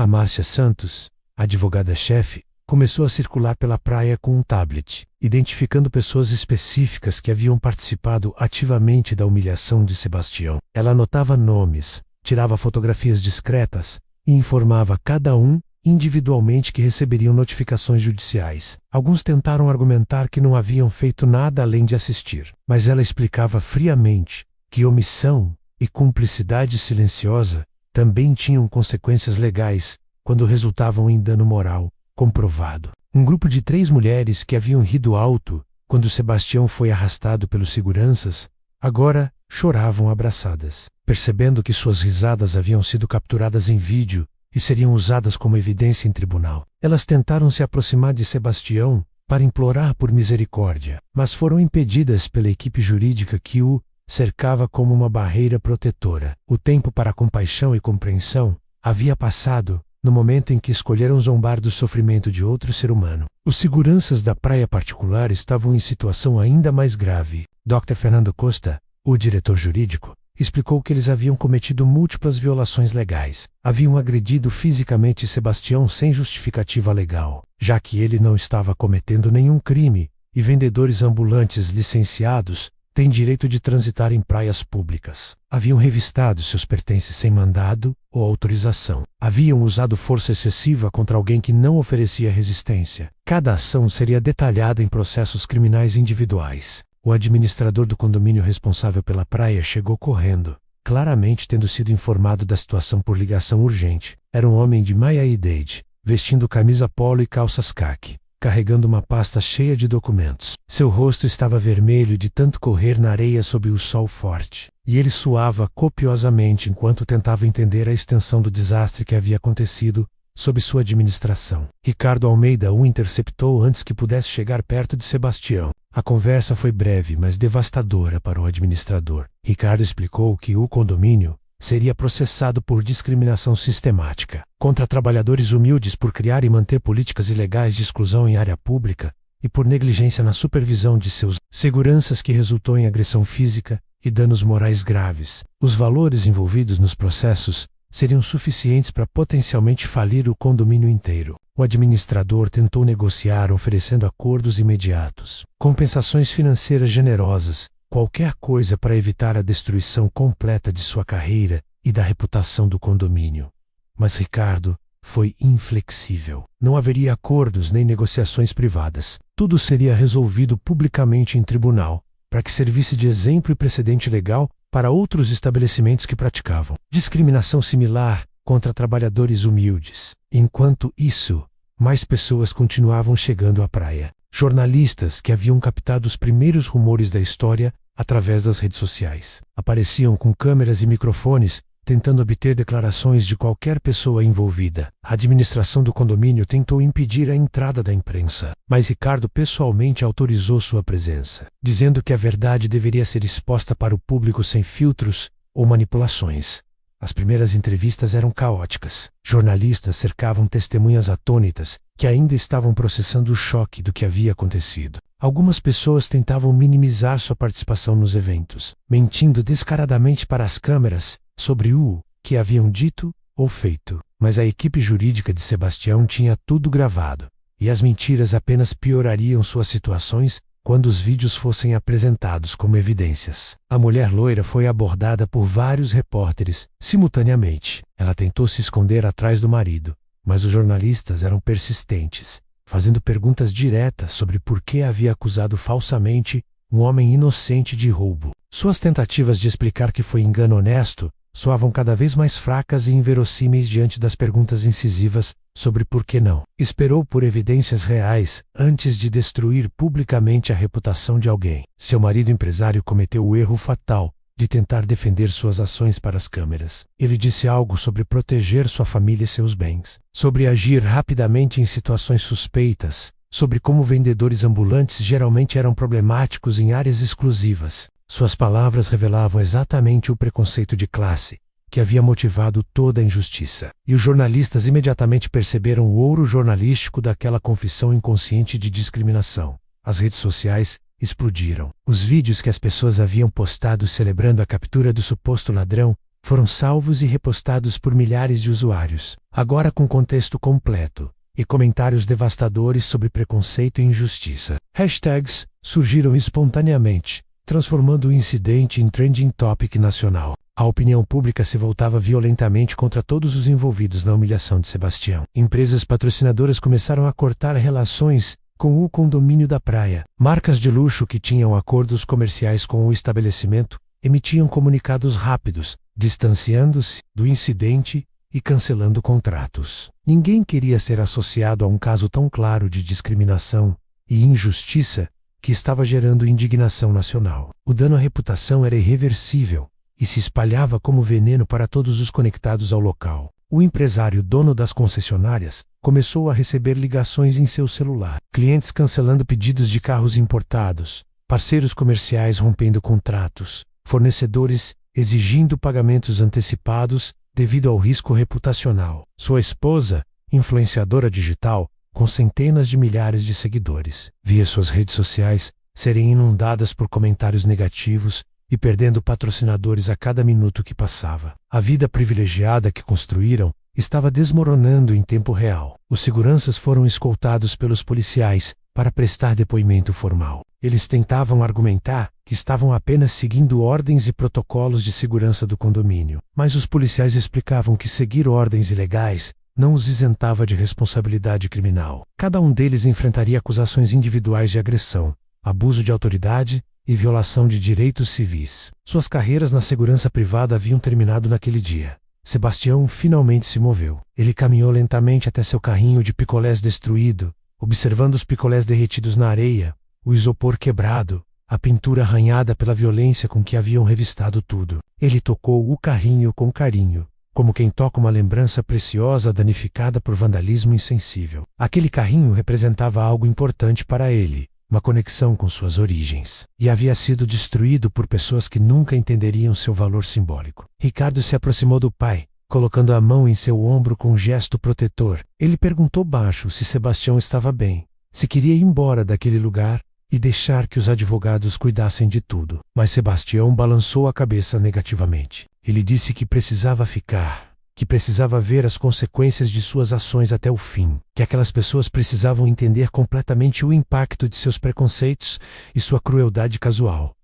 Márcia Santos, advogada-chefe, começou a circular pela praia com um tablet, identificando pessoas específicas que haviam participado ativamente da humilhação de Sebastião. Ela anotava nomes, tirava fotografias discretas e informava cada um individualmente que receberiam notificações judiciais. Alguns tentaram argumentar que não haviam feito nada além de assistir, mas ela explicava friamente que omissão e cumplicidade silenciosa também tinham consequências legais quando resultavam em dano moral comprovado. Um grupo de 3 mulheres que haviam rido alto quando Sebastião foi arrastado pelos seguranças, agora choravam abraçadas, percebendo que suas risadas haviam sido capturadas em vídeo e seriam usadas como evidência em tribunal. Elas tentaram se aproximar de Sebastião para implorar por misericórdia, mas foram impedidas pela equipe jurídica que o cercava como uma barreira protetora. O tempo para compaixão e compreensão havia passado no momento em que escolheram zombar do sofrimento de outro ser humano. Os seguranças da praia particular estavam em situação ainda mais grave. Dr. Fernando Costa, o diretor jurídico, explicou que eles haviam cometido múltiplas violações legais. Haviam agredido fisicamente Sebastião sem justificativa legal, já que ele não estava cometendo nenhum crime, e vendedores ambulantes licenciados têm direito de transitar em praias públicas. Haviam revistado seus pertences sem mandado ou autorização. Haviam usado força excessiva contra alguém que não oferecia resistência. Cada ação seria detalhada em processos criminais individuais. O administrador do condomínio responsável pela praia chegou correndo, claramente tendo sido informado da situação por ligação urgente. Era um homem de meia-idade, vestindo camisa polo e calças caqui, carregando uma pasta cheia de documentos. Seu rosto estava vermelho de tanto correr na areia sob o sol forte, e ele suava copiosamente enquanto tentava entender a extensão do desastre que havia acontecido sob sua administração. Ricardo Almeida o interceptou antes que pudesse chegar perto de Sebastião. A conversa foi breve, mas devastadora para o administrador. Ricardo explicou que o condomínio seria processado por discriminação sistemática contra trabalhadores humildes por criar e manter políticas ilegais de exclusão em área pública e por negligência na supervisão de seus seguranças que resultou em agressão física e danos morais graves. Os valores envolvidos nos processos seriam suficientes para potencialmente falir o condomínio inteiro. O administrador tentou negociar oferecendo acordos imediatos, compensações financeiras generosas, qualquer coisa para evitar a destruição completa de sua carreira e da reputação do condomínio. Mas Ricardo foi inflexível. Não haveria acordos nem negociações privadas. Tudo seria resolvido publicamente em tribunal, para que servisse de exemplo e precedente legal para outros estabelecimentos que praticavam discriminação similar contra trabalhadores humildes. Enquanto isso, mais pessoas continuavam chegando à praia. Jornalistas que haviam captado os primeiros rumores da história através das redes sociais apareciam com câmeras e microfones, tentando obter declarações de qualquer pessoa envolvida. A administração do condomínio tentou impedir a entrada da imprensa, mas Ricardo pessoalmente autorizou sua presença, dizendo que a verdade deveria ser exposta para o público sem filtros ou manipulações. As primeiras entrevistas eram caóticas. Jornalistas cercavam testemunhas atônitas que ainda estavam processando o choque do que havia acontecido. Algumas pessoas tentavam minimizar sua participação nos eventos, mentindo descaradamente para as câmeras sobre o que haviam dito ou feito. Mas a equipe jurídica de Sebastião tinha tudo gravado, e as mentiras apenas piorariam suas situações quando os vídeos fossem apresentados como evidências. A mulher loira foi abordada por vários repórteres simultaneamente. Ela tentou se esconder atrás do marido, mas os jornalistas eram persistentes, fazendo perguntas diretas sobre por que havia acusado falsamente um homem inocente de roubo. Suas tentativas de explicar que foi engano honesto soavam cada vez mais fracas e inverossímeis diante das perguntas incisivas sobre por que não. Esperou por evidências reais antes de destruir publicamente a reputação de alguém. Seu marido empresário cometeu o erro fatal de tentar defender suas ações para as câmeras. Ele disse algo sobre proteger sua família e seus bens, sobre agir rapidamente em situações suspeitas, sobre como vendedores ambulantes geralmente eram problemáticos em áreas exclusivas. Suas palavras revelavam exatamente o preconceito de classe que havia motivado toda a injustiça. E os jornalistas imediatamente perceberam o ouro jornalístico daquela confissão inconsciente de discriminação. As redes sociais explodiram. Os vídeos que as pessoas haviam postado celebrando a captura do suposto ladrão foram salvos e repostados por milhares de usuários, agora com contexto completo e comentários devastadores sobre preconceito e injustiça. Hashtags surgiram espontaneamente, transformando o incidente em trending topic nacional. A opinião pública se voltava violentamente contra todos os envolvidos na humilhação de Sebastião. Empresas patrocinadoras começaram a cortar relações com o condomínio da praia. Marcas de luxo que tinham acordos comerciais com o estabelecimento emitiam comunicados rápidos, distanciando-se do incidente e cancelando contratos. Ninguém queria ser associado a um caso tão claro de discriminação e injustiça que estava gerando indignação nacional. O dano à reputação era irreversível e se espalhava como veneno para todos os conectados ao local. O empresário dono das concessionárias começou a receber ligações em seu celular, clientes cancelando pedidos de carros importados, parceiros comerciais rompendo contratos, fornecedores exigindo pagamentos antecipados devido ao risco reputacional. Sua esposa, influenciadora digital, com centenas de milhares de seguidores, via suas redes sociais serem inundadas por comentários negativos e perdendo patrocinadores a cada minuto que passava. A vida privilegiada que construíram estava desmoronando em tempo real. Os seguranças foram escoltados pelos policiais para prestar depoimento formal. Eles tentavam argumentar que estavam apenas seguindo ordens e protocolos de segurança do condomínio, mas os policiais explicavam que seguir ordens ilegais não os isentava de responsabilidade criminal. Cada um deles enfrentaria acusações individuais de agressão, abuso de autoridade e violação de direitos civis. Suas carreiras na segurança privada haviam terminado naquele dia. Sebastião finalmente se moveu. Ele caminhou lentamente até seu carrinho de picolés destruído, observando os picolés derretidos na areia, o isopor quebrado, a pintura arranhada pela violência com que haviam revistado tudo. Ele tocou o carrinho com carinho, como quem toca uma lembrança preciosa danificada por vandalismo insensível. Aquele carrinho representava algo importante para ele, uma conexão com suas origens, e havia sido destruído por pessoas que nunca entenderiam seu valor simbólico. Ricardo se aproximou do pai, colocando a mão em seu ombro com um gesto protetor. Ele perguntou baixo se Sebastião estava bem, se queria ir embora daquele lugar e deixar que os advogados cuidassem de tudo. Mas Sebastião balançou a cabeça negativamente. Ele disse que precisava ficar, que precisava ver as consequências de suas ações até o fim, que aquelas pessoas precisavam entender completamente o impacto de seus preconceitos e sua crueldade casual.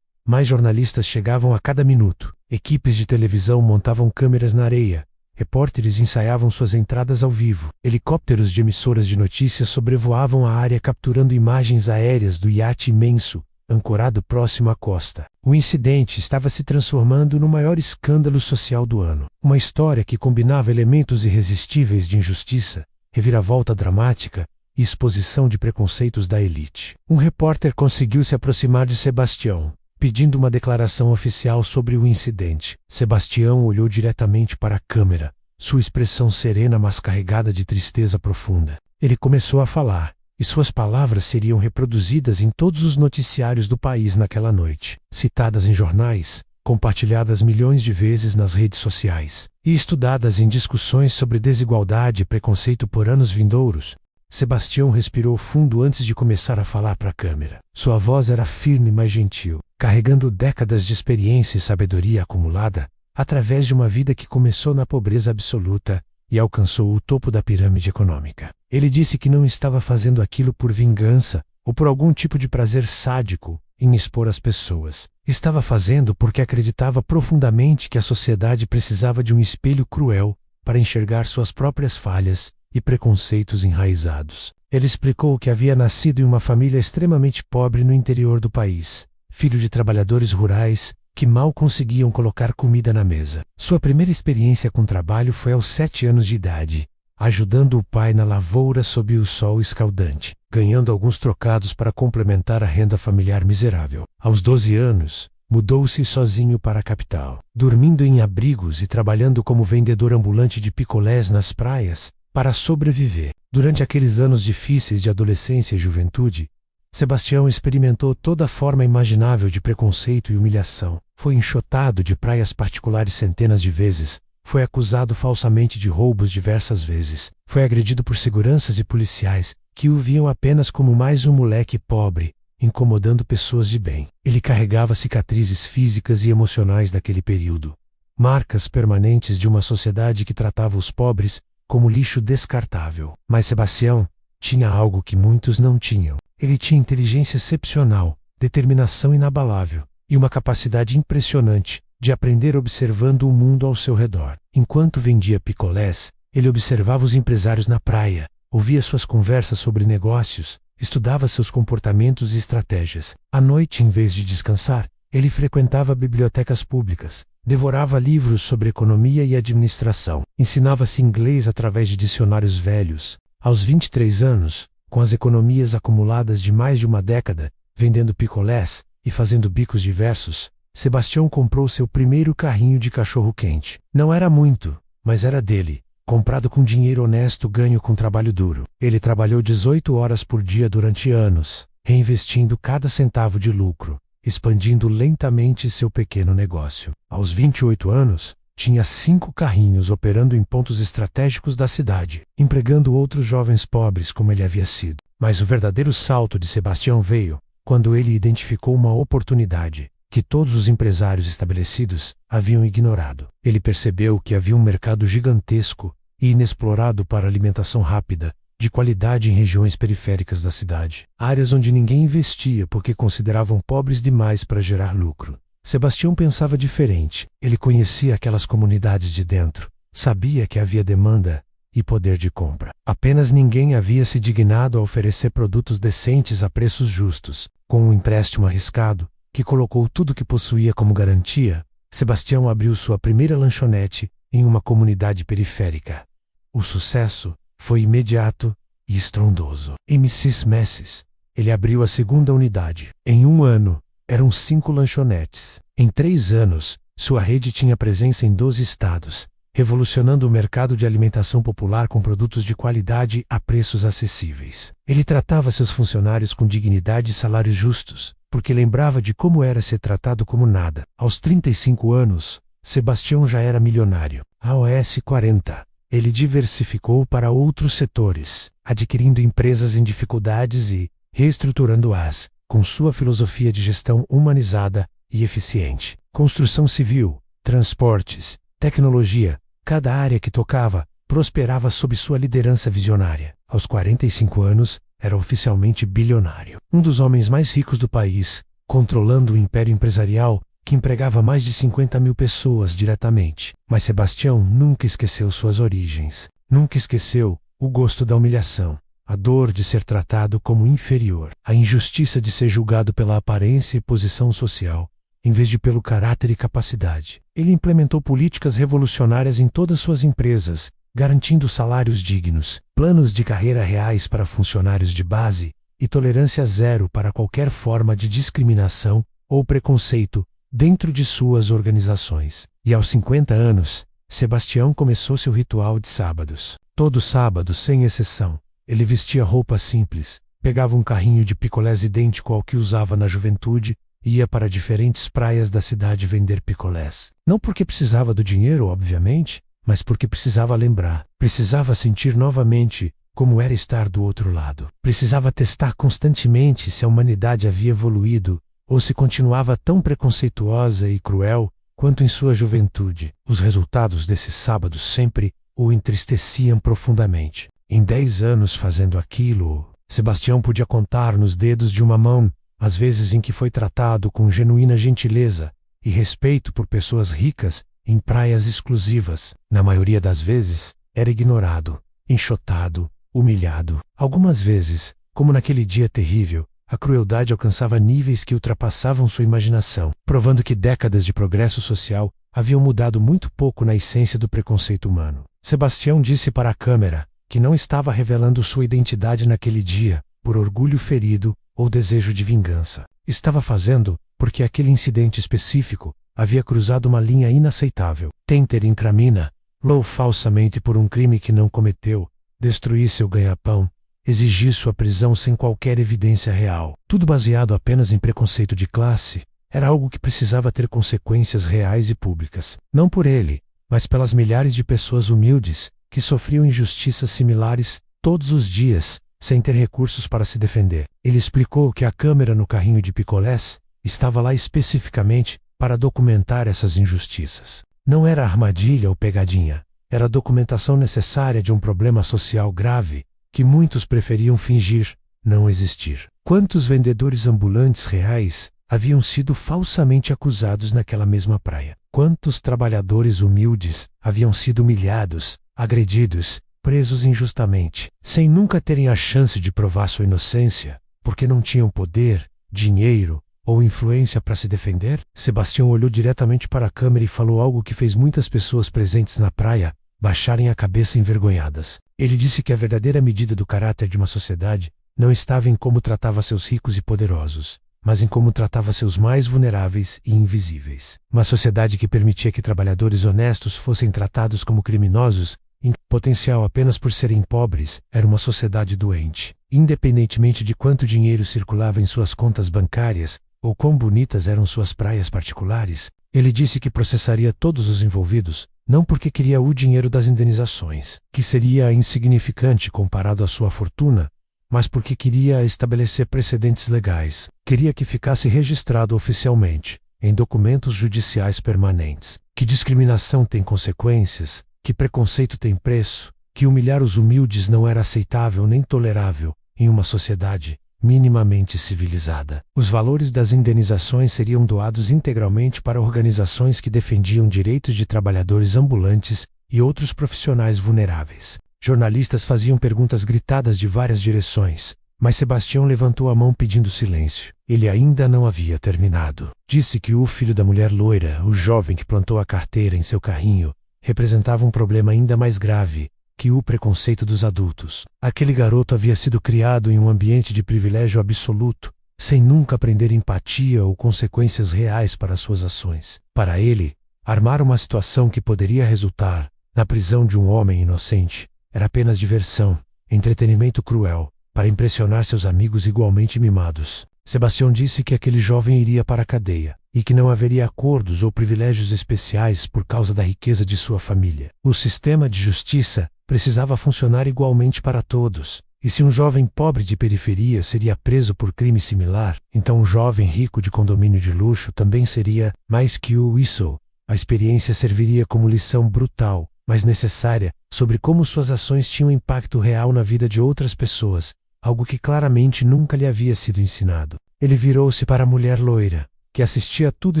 Mais jornalistas chegavam a cada minuto, equipes de televisão montavam câmeras na areia, repórteres ensaiavam suas entradas ao vivo, helicópteros de emissoras de notícias sobrevoavam a área capturando imagens aéreas do iate imenso, ancorado próximo à costa. O incidente estava se transformando no maior escândalo social do ano. Uma história que combinava elementos irresistíveis de injustiça, reviravolta dramática e exposição de preconceitos da elite. Um repórter conseguiu se aproximar de Sebastião, pedindo uma declaração oficial sobre o incidente. Sebastião olhou diretamente para a câmera, sua expressão serena mas carregada de tristeza profunda. Ele começou a falar, e suas palavras seriam reproduzidas em todos os noticiários do país naquela noite, citadas em jornais, compartilhadas milhões de vezes nas redes sociais, e estudadas em discussões sobre desigualdade e preconceito por anos vindouros. Sebastião respirou fundo antes de começar a falar para a câmera. Sua voz era firme mas gentil, carregando décadas de experiência e sabedoria acumulada, através de uma vida que começou na pobreza absoluta e alcançou o topo da pirâmide econômica. Ele disse que não estava fazendo aquilo por vingança ou por algum tipo de prazer sádico em expor as pessoas. Estava fazendo porque acreditava profundamente que a sociedade precisava de um espelho cruel para enxergar suas próprias falhas e preconceitos enraizados. Ele explicou que havia nascido em uma família extremamente pobre no interior do país, filho de trabalhadores rurais que mal conseguiam colocar comida na mesa. Sua primeira experiência com trabalho foi aos 7 anos de idade, ajudando o pai na lavoura sob o sol escaldante, ganhando alguns trocados para complementar a renda familiar miserável. Aos 12 anos, mudou-se sozinho para a capital, dormindo em abrigos e trabalhando como vendedor ambulante de picolés nas praias, para sobreviver. Durante aqueles anos difíceis de adolescência e juventude, Sebastião experimentou toda forma imaginável de preconceito e humilhação. Foi enxotado de praias particulares centenas de vezes, foi acusado falsamente de roubos diversas vezes, foi agredido por seguranças e policiais, que o viam apenas como mais um moleque pobre, incomodando pessoas de bem. Ele carregava cicatrizes físicas e emocionais daquele período, marcas permanentes de uma sociedade que tratava os pobres como lixo descartável. Mas Sebastião tinha algo que muitos não tinham. Ele tinha inteligência excepcional, determinação inabalável e uma capacidade impressionante de aprender observando o mundo ao seu redor. Enquanto vendia picolés, ele observava os empresários na praia, ouvia suas conversas sobre negócios, estudava seus comportamentos e estratégias. À noite, em vez de descansar, ele frequentava bibliotecas públicas, devorava livros sobre economia e administração, ensinava-se inglês através de dicionários velhos. Aos 23 anos, com as economias acumuladas de mais de uma década, vendendo picolés e fazendo bicos diversos, Sebastião comprou seu primeiro carrinho de cachorro-quente. Não era muito, mas era dele, comprado com dinheiro honesto ganho com trabalho duro. Ele trabalhou 18 horas por dia durante anos, reinvestindo cada centavo de lucro, expandindo lentamente seu pequeno negócio. Aos 28 anos, tinha 5 carrinhos operando em pontos estratégicos da cidade, empregando outros jovens pobres como ele havia sido. Mas o verdadeiro salto de Sebastião veio quando ele identificou uma oportunidade que todos os empresários estabelecidos haviam ignorado. Ele percebeu que havia um mercado gigantesco e inexplorado para alimentação rápida, de qualidade em regiões periféricas da cidade, áreas onde ninguém investia porque consideravam pobres demais para gerar lucro. Sebastião pensava diferente. Ele conhecia aquelas comunidades de dentro, sabia que havia demanda e poder de compra. Apenas ninguém havia se dignado a oferecer produtos decentes a preços justos. Com um empréstimo arriscado, que colocou tudo o que possuía como garantia, Sebastião abriu sua primeira lanchonete em uma comunidade periférica. O sucesso foi imediato e estrondoso. Em Mrs. Messes, ele abriu a segunda unidade. Em um ano, eram 5 lanchonetes. Em 3 anos, sua rede tinha presença em 12 estados, revolucionando o mercado de alimentação popular com produtos de qualidade a preços acessíveis. Ele tratava seus funcionários com dignidade e salários justos, porque lembrava de como era ser tratado como nada. Aos 35 anos, Sebastião já era milionário. Aos 40, ele diversificou para outros setores, adquirindo empresas em dificuldades e reestruturando-as, com sua filosofia de gestão humanizada e eficiente. Construção civil, transportes, tecnologia, cada área que tocava, prosperava sob sua liderança visionária. Aos 45 anos, era oficialmente bilionário. Um dos homens mais ricos do país, controlando o império empresarial que empregava mais de 50 mil pessoas diretamente. Mas Sebastião nunca esqueceu suas origens. Nunca esqueceu o gosto da humilhação, a dor de ser tratado como inferior, a injustiça de ser julgado pela aparência e posição social, em vez de pelo caráter e capacidade. Ele implementou políticas revolucionárias em todas suas empresas, garantindo salários dignos, planos de carreira reais para funcionários de base e tolerância zero para qualquer forma de discriminação ou preconceito dentro de suas organizações. E aos 50 anos, Sebastião começou seu ritual de sábados. Todo sábado, sem exceção, ele vestia roupas simples, pegava um carrinho de picolés idêntico ao que usava na juventude e ia para diferentes praias da cidade vender picolés. Não porque precisava do dinheiro, obviamente, mas porque precisava lembrar, precisava sentir novamente como era estar do outro lado. Precisava testar constantemente se a humanidade havia evoluído ou se continuava tão preconceituosa e cruel quanto em sua juventude. Os resultados desses sábados sempre o entristeciam profundamente. Em 10 anos fazendo aquilo, Sebastião podia contar nos dedos de uma mão as vezes em que foi tratado com genuína gentileza e respeito por pessoas ricas em praias exclusivas. Na maioria das vezes, era ignorado, enxotado, humilhado. Algumas vezes, como naquele dia terrível, a crueldade alcançava níveis que ultrapassavam sua imaginação, provando que décadas de progresso social haviam mudado muito pouco na essência do preconceito humano. Sebastião disse para a câmera que não estava revelando sua identidade naquele dia, por orgulho ferido ou desejo de vingança. Estava fazendo porque aquele incidente específico havia cruzado uma linha inaceitável. Tenter incrimina Lou falsamente por um crime que não cometeu, destruir seu ganha-pão, exigir sua prisão sem qualquer evidência real. Tudo baseado apenas em preconceito de classe, era algo que precisava ter consequências reais e públicas. Não por ele, mas pelas milhares de pessoas humildes que sofriam injustiças similares todos os dias, sem ter recursos para se defender. Ele explicou que a câmera no carrinho de picolés estava lá especificamente para documentar essas injustiças. Não era armadilha ou pegadinha, era a documentação necessária de um problema social grave que muitos preferiam fingir não existir. Quantos vendedores ambulantes reais haviam sido falsamente acusados naquela mesma praia? Quantos trabalhadores humildes haviam sido humilhados, agredidos, presos injustamente, sem nunca terem a chance de provar sua inocência, porque não tinham poder, dinheiro ou influência para se defender? Sebastião olhou diretamente para a câmera e falou algo que fez muitas pessoas presentes na praia baixarem a cabeça envergonhadas. Ele disse que a verdadeira medida do caráter de uma sociedade não estava em como tratava seus ricos e poderosos, mas em como tratava seus mais vulneráveis e invisíveis. Uma sociedade que permitia que trabalhadores honestos fossem tratados como criminosos em potencial apenas por serem pobres, era uma sociedade doente. Independentemente de quanto dinheiro circulava em suas contas bancárias, ou quão bonitas eram suas praias particulares, ele disse que processaria todos os envolvidos, não porque queria o dinheiro das indenizações, que seria insignificante comparado à sua fortuna, mas porque queria estabelecer precedentes legais, queria que ficasse registrado oficialmente, em documentos judiciais permanentes, que discriminação tem consequências, que preconceito tem preço, que humilhar os humildes não era aceitável nem tolerável em uma sociedade minimamente civilizada. Os valores das indenizações seriam doados integralmente para organizações que defendiam direitos de trabalhadores ambulantes e outros profissionais vulneráveis. Jornalistas faziam perguntas gritadas de várias direções, mas Sebastião levantou a mão pedindo silêncio. Ele ainda não havia terminado. Disse que o filho da mulher loira, o jovem que plantou a carteira em seu carrinho, representava um problema ainda mais grave que o preconceito dos adultos. Aquele garoto havia sido criado em um ambiente de privilégio absoluto, sem nunca aprender empatia ou consequências reais para suas ações. Para ele, armar uma situação que poderia resultar na prisão de um homem inocente era apenas diversão, entretenimento cruel, para impressionar seus amigos igualmente mimados. Sebastião disse que aquele jovem iria para a cadeia, e que não haveria acordos ou privilégios especiais por causa da riqueza de sua família. O sistema de justiça precisava funcionar igualmente para todos, e se um jovem pobre de periferia seria preso por crime similar, então um jovem rico de condomínio de luxo também seria. Mais que isso, a experiência serviria como lição brutal, mas necessária, sobre como suas ações tinham impacto real na vida de outras pessoas, algo que claramente nunca lhe havia sido ensinado. Ele virou-se para a mulher loira, que assistia tudo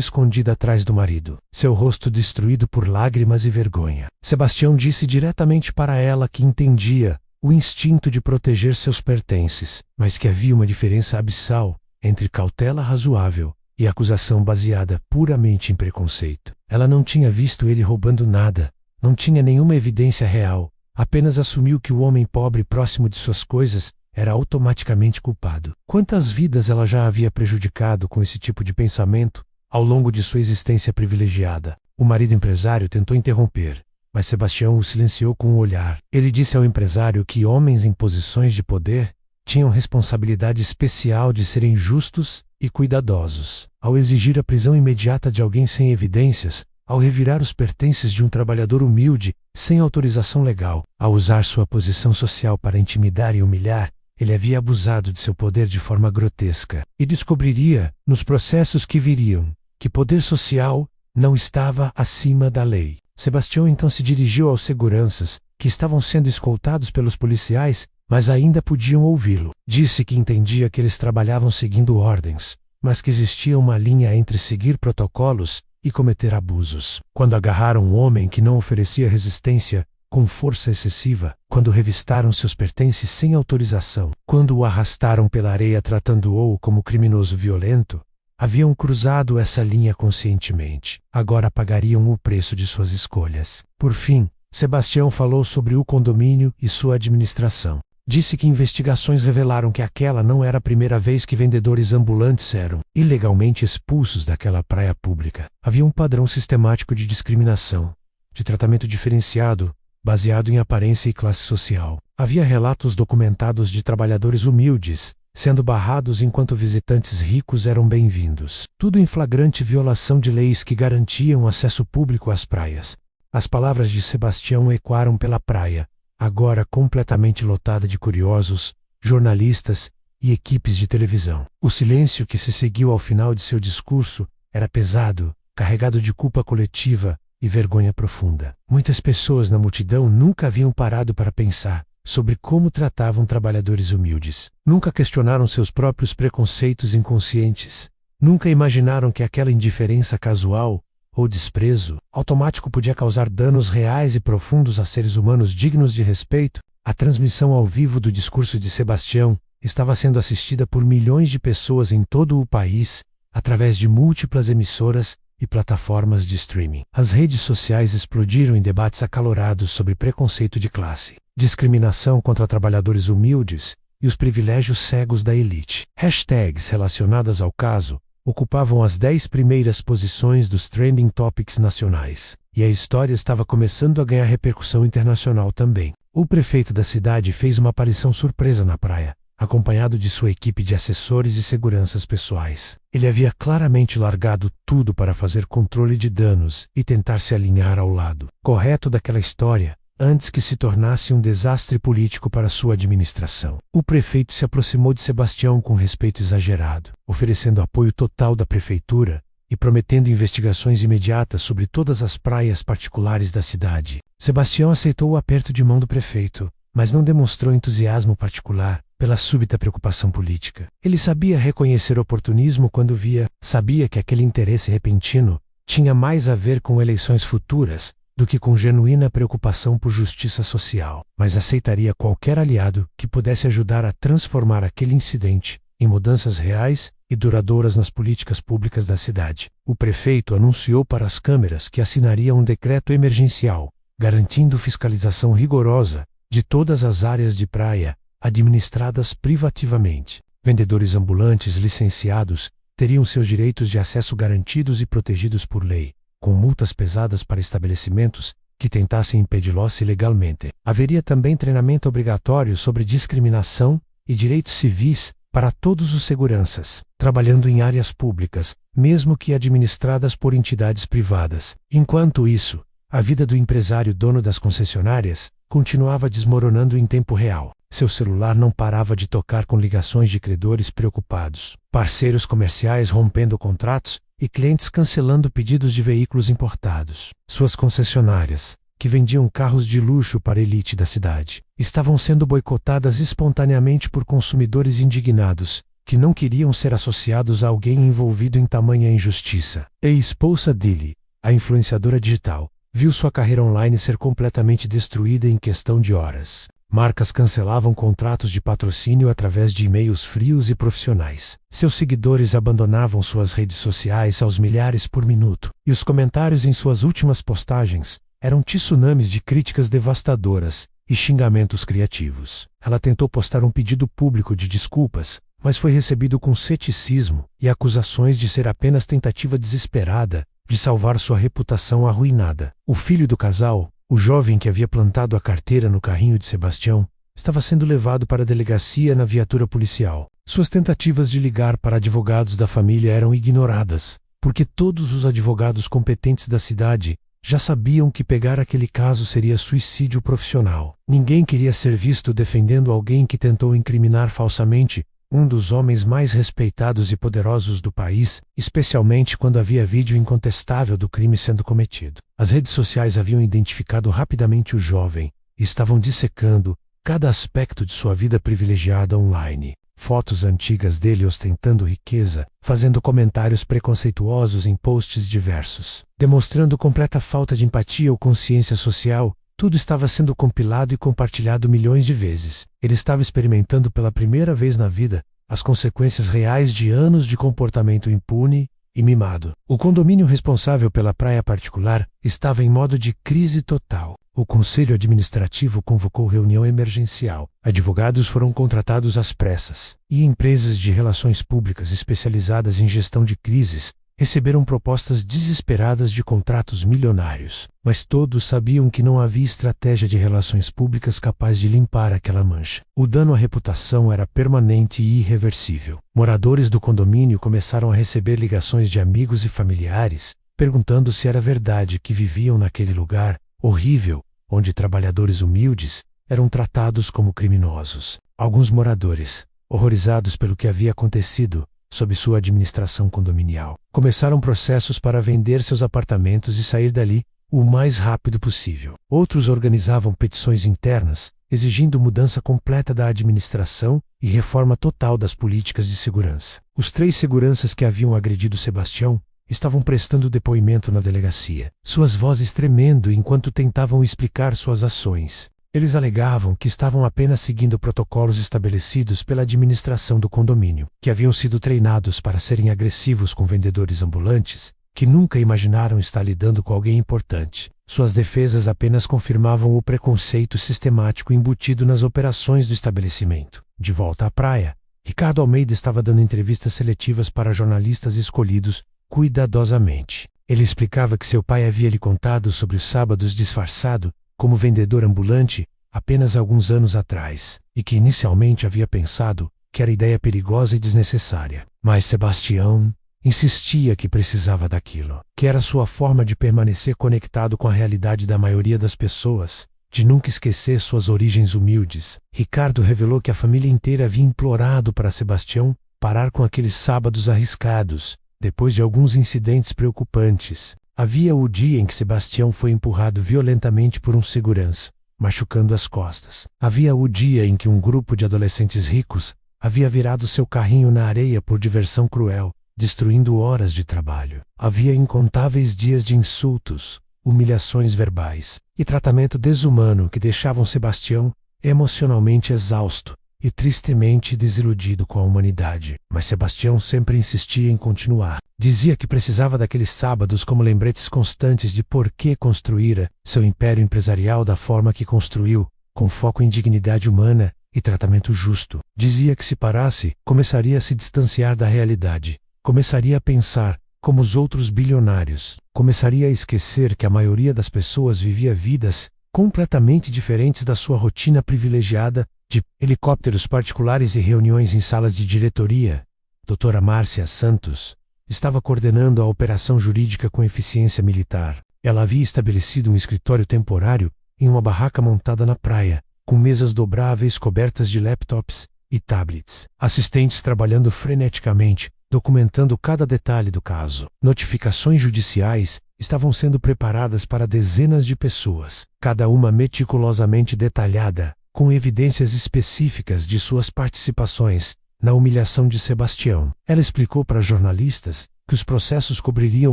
escondida atrás do marido, seu rosto destruído por lágrimas e vergonha. Sebastião disse diretamente para ela que entendia o instinto de proteger seus pertences, mas que havia uma diferença abissal entre cautela razoável e acusação baseada puramente em preconceito. Ela não tinha visto ele roubando nada, não tinha nenhuma evidência real, apenas assumiu que o homem pobre próximo de suas coisas era automaticamente culpado. Quantas vidas ela já havia prejudicado com esse tipo de pensamento ao longo de sua existência privilegiada? O marido empresário tentou interromper, mas Sebastião o silenciou com um olhar. Ele disse ao empresário que homens em posições de poder tinham responsabilidade especial de serem justos e cuidadosos. Ao exigir a prisão imediata de alguém sem evidências, ao revirar os pertences de um trabalhador humilde sem autorização legal, ao usar sua posição social para intimidar e humilhar, ele havia abusado de seu poder de forma grotesca. E descobriria, nos processos que viriam, que poder social não estava acima da lei. Sebastião então se dirigiu aos seguranças, que estavam sendo escoltados pelos policiais, mas ainda podiam ouvi-lo. Disse que entendia que eles trabalhavam seguindo ordens, mas que existia uma linha entre seguir protocolos e cometer abusos. Quando agarraram um homem que não oferecia resistência, com força excessiva, quando revistaram seus pertences sem autorização, quando o arrastaram pela areia tratando-o como criminoso violento, haviam cruzado essa linha conscientemente. Agora pagariam o preço de suas escolhas. Por fim, Sebastião falou sobre o condomínio e sua administração. Disse que investigações revelaram que aquela não era a primeira vez que vendedores ambulantes eram ilegalmente expulsos daquela praia pública. Havia um padrão sistemático de discriminação, de tratamento diferenciado, baseado em aparência e classe social. Havia relatos documentados de trabalhadores humildes sendo barrados enquanto visitantes ricos eram bem-vindos. Tudo em flagrante violação de leis que garantiam acesso público às praias. As palavras de Sebastião ecoaram pela praia, agora completamente lotada de curiosos, jornalistas e equipes de televisão. O silêncio que se seguiu ao final de seu discurso era pesado, carregado de culpa coletiva e vergonha profunda. Muitas pessoas na multidão nunca haviam parado para pensar sobre como tratavam trabalhadores humildes. Nunca questionaram seus próprios preconceitos inconscientes. Nunca imaginaram que aquela indiferença casual ou desprezo automático podia causar danos reais e profundos a seres humanos dignos de respeito. A transmissão ao vivo do discurso de Sebastião estava sendo assistida por milhões de pessoas em todo o país, através de múltiplas emissoras e plataformas de streaming. As redes sociais explodiram em debates acalorados sobre preconceito de classe, discriminação contra trabalhadores humildes e os privilégios cegos da elite. Hashtags relacionadas ao caso ocupavam as 10 primeiras posições dos trending topics nacionais, e a história estava começando a ganhar repercussão internacional também. O prefeito da cidade fez uma aparição surpresa na praia, acompanhado de sua equipe de assessores e seguranças pessoais. Ele havia claramente largado tudo para fazer controle de danos e tentar se alinhar ao lado correto daquela história, antes que se tornasse um desastre político para sua administração. O prefeito se aproximou de Sebastião com respeito exagerado, oferecendo apoio total da prefeitura e prometendo investigações imediatas sobre todas as praias particulares da cidade. Sebastião aceitou o aperto de mão do prefeito, mas não demonstrou entusiasmo particular pela súbita preocupação política. Ele sabia reconhecer oportunismo quando via, sabia que aquele interesse repentino tinha mais a ver com eleições futuras do que com genuína preocupação por justiça social, mas aceitaria qualquer aliado que pudesse ajudar a transformar aquele incidente em mudanças reais e duradouras nas políticas públicas da cidade. O prefeito anunciou para as câmeras que assinaria um decreto emergencial, garantindo fiscalização rigorosa de todas as áreas de praia administradas privativamente. Vendedores ambulantes licenciados teriam seus direitos de acesso garantidos e protegidos por lei, com multas pesadas para estabelecimentos que tentassem impedi-los ilegalmente. Haveria também treinamento obrigatório sobre discriminação e direitos civis para todos os seguranças, trabalhando em áreas públicas, mesmo que administradas por entidades privadas. Enquanto isso, a vida do empresário dono das concessionárias continuava desmoronando em tempo real. Seu celular não parava de tocar com ligações de credores preocupados, parceiros comerciais rompendo contratos e clientes cancelando pedidos de veículos importados. Suas concessionárias, que vendiam carros de luxo para a elite da cidade, estavam sendo boicotadas espontaneamente por consumidores indignados, que não queriam ser associados a alguém envolvido em tamanha injustiça. A esposa dele, a influenciadora digital, viu sua carreira online ser completamente destruída em questão de horas. Marcas cancelavam contratos de patrocínio através de e-mails frios e profissionais. Seus seguidores abandonavam suas redes sociais aos milhares por minuto, e os comentários em suas últimas postagens eram tsunamis de críticas devastadoras e xingamentos criativos. Ela tentou postar um pedido público de desculpas, mas foi recebido com ceticismo e acusações de ser apenas tentativa desesperada de salvar sua reputação arruinada. O filho do casal, o jovem que havia plantado a carteira no carrinho de Sebastião, estava sendo levado para a delegacia na viatura policial. Suas tentativas de ligar para advogados da família eram ignoradas, porque todos os advogados competentes da cidade já sabiam que pegar aquele caso seria suicídio profissional. Ninguém queria ser visto defendendo alguém que tentou incriminar falsamente um dos homens mais respeitados e poderosos do país, especialmente quando havia vídeo incontestável do crime sendo cometido. As redes sociais haviam identificado rapidamente o jovem e estavam dissecando cada aspecto de sua vida privilegiada online. Fotos antigas dele ostentando riqueza, fazendo comentários preconceituosos em posts diversos, demonstrando completa falta de empatia ou consciência social. Tudo estava sendo compilado e compartilhado milhões de vezes. Ele estava experimentando pela primeira vez na vida as consequências reais de anos de comportamento impune e mimado. O condomínio responsável pela praia particular estava em modo de crise total. O conselho administrativo convocou reunião emergencial. Advogados foram contratados às pressas, e empresas de relações públicas especializadas em gestão de crises receberam propostas desesperadas de contratos milionários. Mas todos sabiam que não havia estratégia de relações públicas capaz de limpar aquela mancha. O dano à reputação era permanente e irreversível. Moradores do condomínio começaram a receber ligações de amigos e familiares, perguntando se era verdade que viviam naquele lugar horrível, onde trabalhadores humildes eram tratados como criminosos. Alguns moradores, horrorizados pelo que havia acontecido sob sua administração condominial, começaram processos para vender seus apartamentos e sair dali o mais rápido possível. Outros organizavam petições internas, exigindo mudança completa da administração e reforma total das políticas de segurança. Os 3 seguranças que haviam agredido Sebastião estavam prestando depoimento na delegacia, suas vozes tremendo enquanto tentavam explicar suas ações. Eles alegavam que estavam apenas seguindo protocolos estabelecidos pela administração do condomínio, que haviam sido treinados para serem agressivos com vendedores ambulantes, que nunca imaginaram estar lidando com alguém importante. Suas defesas apenas confirmavam o preconceito sistemático embutido nas operações do estabelecimento. De volta à praia, Ricardo Almeida estava dando entrevistas seletivas para jornalistas escolhidos cuidadosamente. Ele explicava que seu pai havia lhe contado sobre os sábados disfarçado como vendedor ambulante apenas alguns anos atrás, e que inicialmente havia pensado que era ideia perigosa e desnecessária. Mas Sebastião insistia que precisava daquilo, que era sua forma de permanecer conectado com a realidade da maioria das pessoas, de nunca esquecer suas origens humildes. Ricardo revelou que a família inteira havia implorado para Sebastião parar com aqueles sábados arriscados, depois de alguns incidentes preocupantes. Havia o dia em que Sebastião foi empurrado violentamente por um segurança, machucando as costas. Havia o dia em que um grupo de adolescentes ricos havia virado seu carrinho na areia por diversão cruel, destruindo horas de trabalho. Havia incontáveis dias de insultos, humilhações verbais e tratamento desumano que deixavam Sebastião emocionalmente exausto e tristemente desiludido com a humanidade. Mas Sebastião sempre insistia em continuar. Dizia que precisava daqueles sábados como lembretes constantes de por que construíra seu império empresarial da forma que construiu, com foco em dignidade humana e tratamento justo. Dizia que se parasse, começaria a se distanciar da realidade, começaria a pensar como os outros bilionários, começaria a esquecer que a maioria das pessoas vivia vidas completamente diferentes da sua rotina privilegiada de helicópteros particulares e reuniões em salas de diretoria. Doutora Márcia Santos estava coordenando a operação jurídica com eficiência militar. Ela havia estabelecido um escritório temporário em uma barraca montada na praia, com mesas dobráveis cobertas de laptops e tablets. Assistentes trabalhando freneticamente, documentando cada detalhe do caso. Notificações judiciais estavam sendo preparadas para dezenas de pessoas, cada uma meticulosamente detalhada, com evidências específicas de suas participações na humilhação de Sebastião. Ela explicou para jornalistas que os processos cobririam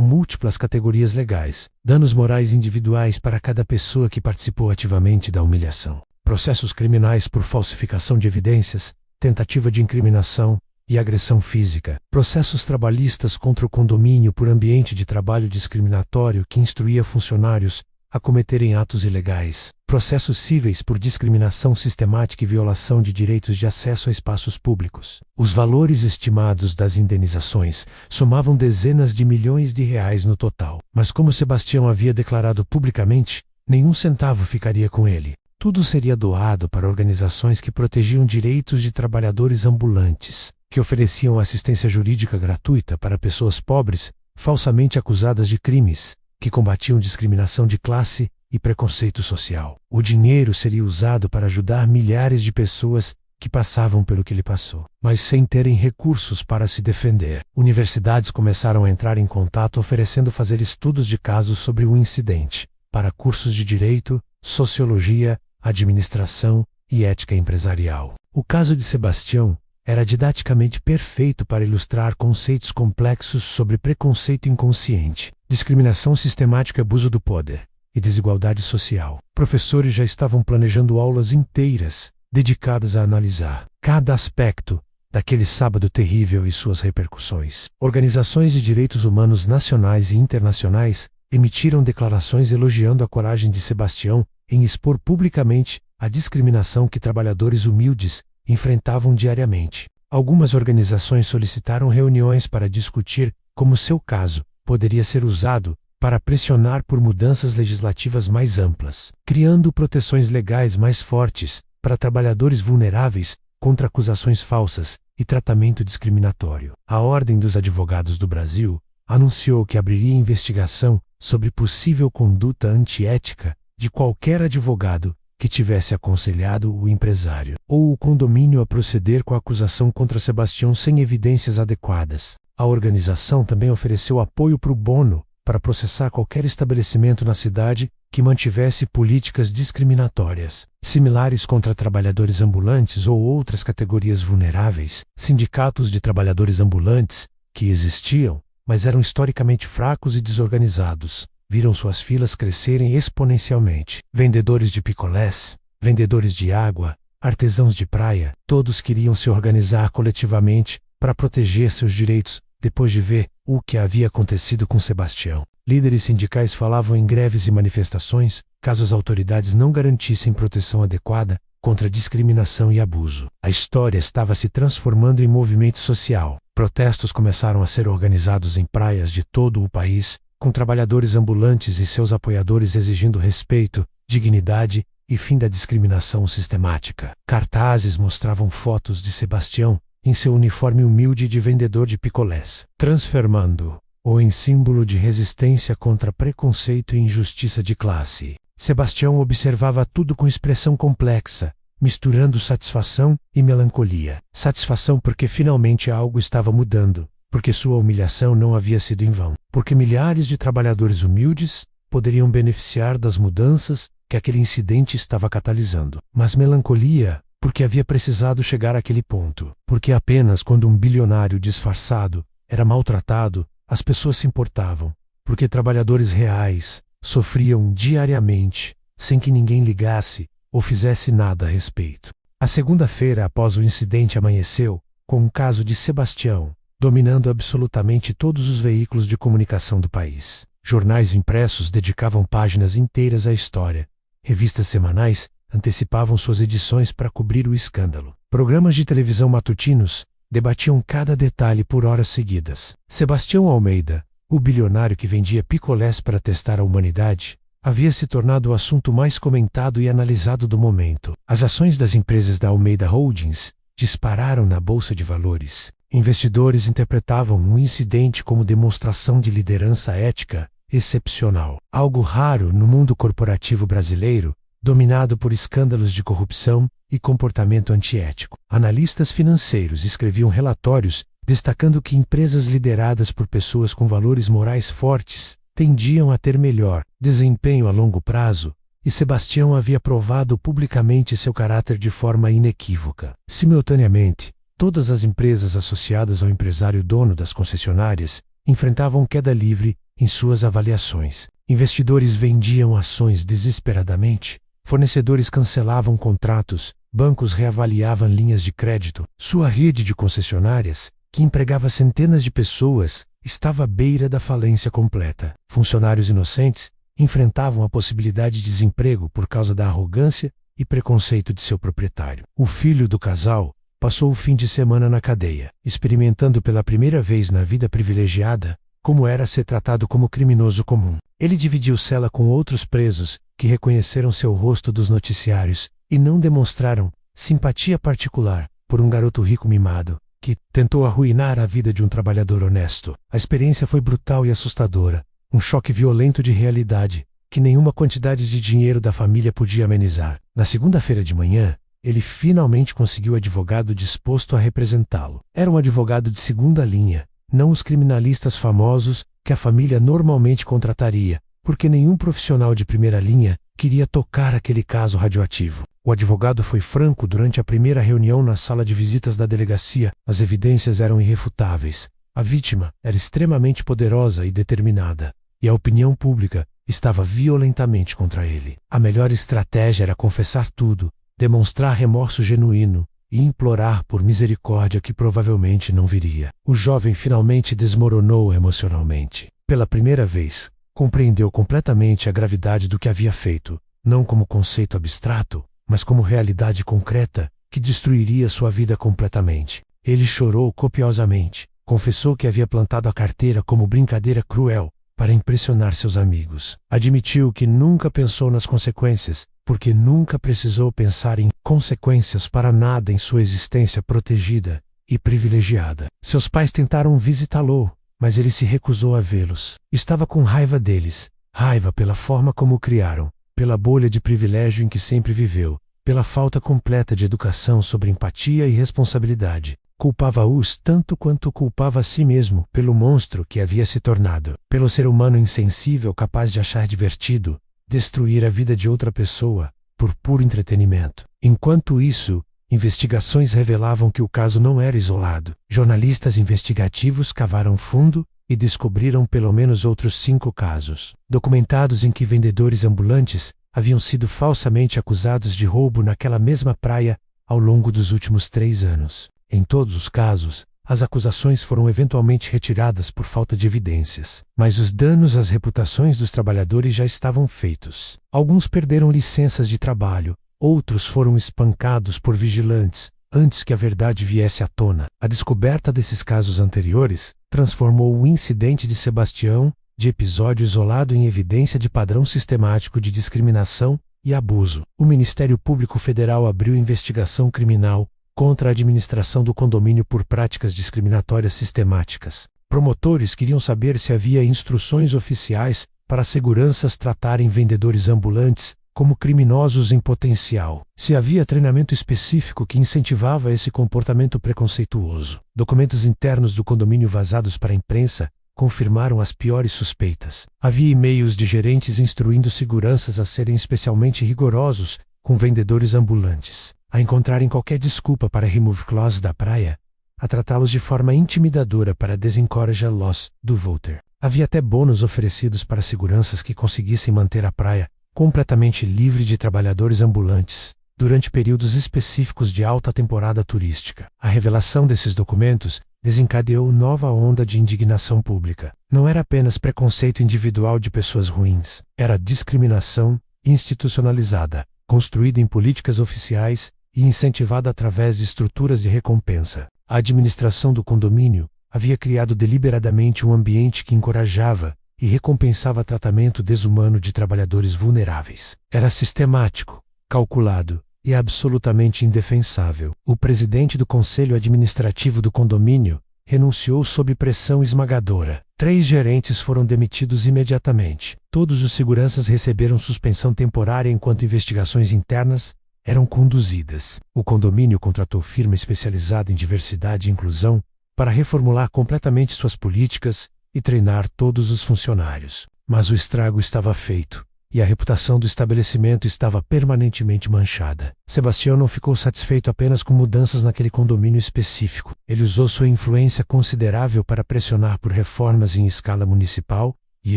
múltiplas categorias legais, danos morais individuais para cada pessoa que participou ativamente da humilhação. processos criminais por falsificação de evidências, tentativa de incriminação e agressão física, processos trabalhistas contra o condomínio por ambiente de trabalho discriminatório que instruía funcionários a cometerem atos ilegais, processos cíveis por discriminação sistemática e violação de direitos de acesso a espaços públicos. Os valores estimados das indenizações somavam dezenas de milhões de reais no total. Mas como Sebastião havia declarado publicamente, nenhum centavo ficaria com ele. Tudo seria doado para organizações que protegiam direitos de trabalhadores ambulantes, que ofereciam assistência jurídica gratuita para pessoas pobres, falsamente acusadas de crimes, que combatiam discriminação de classe e preconceito social. O dinheiro seria usado para ajudar milhares de pessoas que passavam pelo que ele passou, mas sem terem recursos para se defender. Universidades começaram a entrar em contato oferecendo fazer estudos de casos sobre o incidente, para cursos de direito, sociologia, administração e ética empresarial. O caso de Sebastião era didaticamente perfeito para ilustrar conceitos complexos sobre preconceito inconsciente, discriminação sistemática e abuso do poder, e desigualdade social. Professores já estavam planejando aulas inteiras dedicadas a analisar cada aspecto daquele sábado terrível e suas repercussões. Organizações de direitos humanos nacionais e internacionais emitiram declarações elogiando a coragem de Sebastião em expor publicamente a discriminação que trabalhadores humildes enfrentavam diariamente. Algumas organizações solicitaram reuniões para discutir como seu caso poderia ser usado para pressionar por mudanças legislativas mais amplas, criando proteções legais mais fortes para trabalhadores vulneráveis contra acusações falsas e tratamento discriminatório. A Ordem dos Advogados do Brasil anunciou que abriria investigação sobre possível conduta antiética de qualquer advogado que tivesse aconselhado o empresário ou o condomínio a proceder com a acusação contra Sebastião sem evidências adequadas. A organização também ofereceu apoio pro bono para processar qualquer estabelecimento na cidade que mantivesse políticas discriminatórias, similares contra trabalhadores ambulantes ou outras categorias vulneráveis. Sindicatos de trabalhadores ambulantes, que existiam, mas eram historicamente fracos e desorganizados, viram suas filas crescerem exponencialmente. Vendedores de picolés, vendedores de água, artesãos de praia, todos queriam se organizar coletivamente para proteger seus direitos depois de ver o que havia acontecido com Sebastião. Líderes sindicais falavam em greves e manifestações caso as autoridades não garantissem proteção adequada contra discriminação e abuso. A história estava se transformando em movimento social. Protestos começaram a ser organizados em praias de todo o país, com trabalhadores ambulantes e seus apoiadores exigindo respeito, dignidade e fim da discriminação sistemática. Cartazes mostravam fotos de Sebastião em seu uniforme humilde de vendedor de picolés, transformando-o em símbolo de resistência contra preconceito e injustiça de classe. Sebastião observava tudo com expressão complexa, misturando satisfação e melancolia. Satisfação porque finalmente algo estava mudando, porque sua humilhação não havia sido em vão, porque milhares de trabalhadores humildes poderiam beneficiar das mudanças que aquele incidente estava catalisando. Mas melancolia porque havia precisado chegar àquele ponto, porque apenas quando um bilionário disfarçado era maltratado, as pessoas se importavam, porque trabalhadores reais sofriam diariamente, sem que ninguém ligasse ou fizesse nada a respeito. A segunda-feira após o incidente amanheceu com um caso de Sebastião dominando absolutamente todos os veículos de comunicação do país. Jornais impressos dedicavam páginas inteiras à história. Revistas semanais antecipavam suas edições para cobrir o escândalo. Programas de televisão matutinos debatiam cada detalhe por horas seguidas. Sebastião Almeida, o bilionário que vendia picolés para testar a humanidade, havia se tornado o assunto mais comentado e analisado do momento. As ações das empresas da Almeida Holdings dispararam na Bolsa de Valores. Investidores interpretavam o incidente como demonstração de liderança ética excepcional, algo raro no mundo corporativo brasileiro, dominado por escândalos de corrupção e comportamento antiético. Analistas financeiros escreviam relatórios destacando que empresas lideradas por pessoas com valores morais fortes tendiam a ter melhor desempenho a longo prazo, e Sebastião havia provado publicamente seu caráter de forma inequívoca. Simultaneamente, todas as empresas associadas ao empresário dono das concessionárias enfrentavam queda livre em suas avaliações. Investidores vendiam ações desesperadamente, Fornecedores cancelavam contratos, bancos reavaliavam linhas de crédito. Sua rede de concessionárias, que empregava centenas de pessoas, estava à beira da falência completa. Funcionários inocentes enfrentavam a possibilidade de desemprego por causa da arrogância e preconceito de seu proprietário. O filho do casal passou o fim de semana na cadeia, experimentando pela primeira vez na vida privilegiada como era ser tratado como criminoso comum. Ele dividiu cela com outros presos que reconheceram seu rosto dos noticiários e não demonstraram simpatia particular por um garoto rico mimado que tentou arruinar a vida de um trabalhador honesto. A experiência foi brutal e assustadora, um choque violento de realidade que nenhuma quantidade de dinheiro da família podia amenizar. Na segunda-feira de manhã, ele finalmente conseguiu advogado disposto a representá-lo. Era um advogado de segunda linha, não os criminalistas famosos que a família normalmente contrataria, porque nenhum profissional de primeira linha queria tocar aquele caso radioativo. O advogado foi franco durante a primeira reunião na sala de visitas da delegacia. As evidências eram irrefutáveis. A vítima era extremamente poderosa e determinada, e a opinião pública estava violentamente contra ele. A melhor estratégia era confessar tudo, demonstrar remorso genuíno e implorar por misericórdia que provavelmente não viria. O jovem finalmente desmoronou emocionalmente. Pela primeira vez, compreendeu completamente a gravidade do que havia feito, não como conceito abstrato, mas como realidade concreta que destruiria sua vida completamente. Ele chorou copiosamente, confessou que havia plantado a carteira como brincadeira cruel para impressionar seus amigos. Admitiu que nunca pensou nas consequências, porque nunca precisou pensar em consequências para nada em sua existência protegida e privilegiada. Seus pais tentaram visitá-lo, mas ele se recusou a vê-los. Estava com raiva deles, raiva pela forma como o criaram, pela bolha de privilégio em que sempre viveu, pela falta completa de educação sobre empatia e responsabilidade. Culpava-os tanto quanto culpava a si mesmo pelo monstro que havia se tornado, pelo ser humano insensível capaz de achar divertido destruir a vida de outra pessoa por puro entretenimento. Enquanto isso, investigações revelavam que o caso não era isolado. Jornalistas investigativos cavaram fundo e descobriram pelo menos outros 5 casos, documentados em que vendedores ambulantes haviam sido falsamente acusados de roubo naquela mesma praia ao longo dos últimos 3 anos. Em todos os casos, as acusações foram eventualmente retiradas por falta de evidências, mas os danos às reputações dos trabalhadores já estavam feitos. Alguns perderam licenças de trabalho, outros foram espancados por vigilantes antes que a verdade viesse à tona. A descoberta desses casos anteriores transformou o incidente de Sebastião de episódio isolado em evidência de padrão sistemático de discriminação e abuso. O Ministério Público Federal abriu investigação criminal contra a administração do condomínio por práticas discriminatórias sistemáticas. Promotores queriam saber se havia instruções oficiais para seguranças tratarem vendedores ambulantes como criminosos em potencial, se havia treinamento específico que incentivava esse comportamento preconceituoso. Documentos internos do condomínio vazados para a imprensa confirmaram as piores suspeitas. Havia e-mails de gerentes instruindo seguranças a serem especialmente rigorosos com vendedores ambulantes, a encontrarem qualquer desculpa para remove clause da praia, a tratá-los de forma intimidadora para disencourage a loss do voter. Havia até bônus oferecidos para seguranças que conseguissem manter a praia completamente livre de trabalhadores ambulantes durante períodos específicos de alta temporada turística. A revelação desses documentos desencadeou nova onda de indignação pública. Não era apenas preconceito individual de pessoas ruins, era discriminação institucionalizada, construída em políticas oficiais e incentivada através de estruturas de recompensa. A administração do condomínio havia criado deliberadamente um ambiente que encorajava e recompensava tratamento desumano de trabalhadores vulneráveis. Era sistemático, calculado e absolutamente indefensável. O presidente do conselho administrativo do condomínio renunciou sob pressão esmagadora. 3 gerentes foram demitidos imediatamente. Todos os seguranças receberam suspensão temporária enquanto investigações internas eram conduzidas. O condomínio contratou firma especializada em diversidade e inclusão para reformular completamente suas políticas e treinar todos os funcionários. Mas o estrago estava feito, e a reputação do estabelecimento estava permanentemente manchada. Sebastião não ficou satisfeito apenas com mudanças naquele condomínio específico. Ele usou sua influência considerável para pressionar por reformas em escala municipal e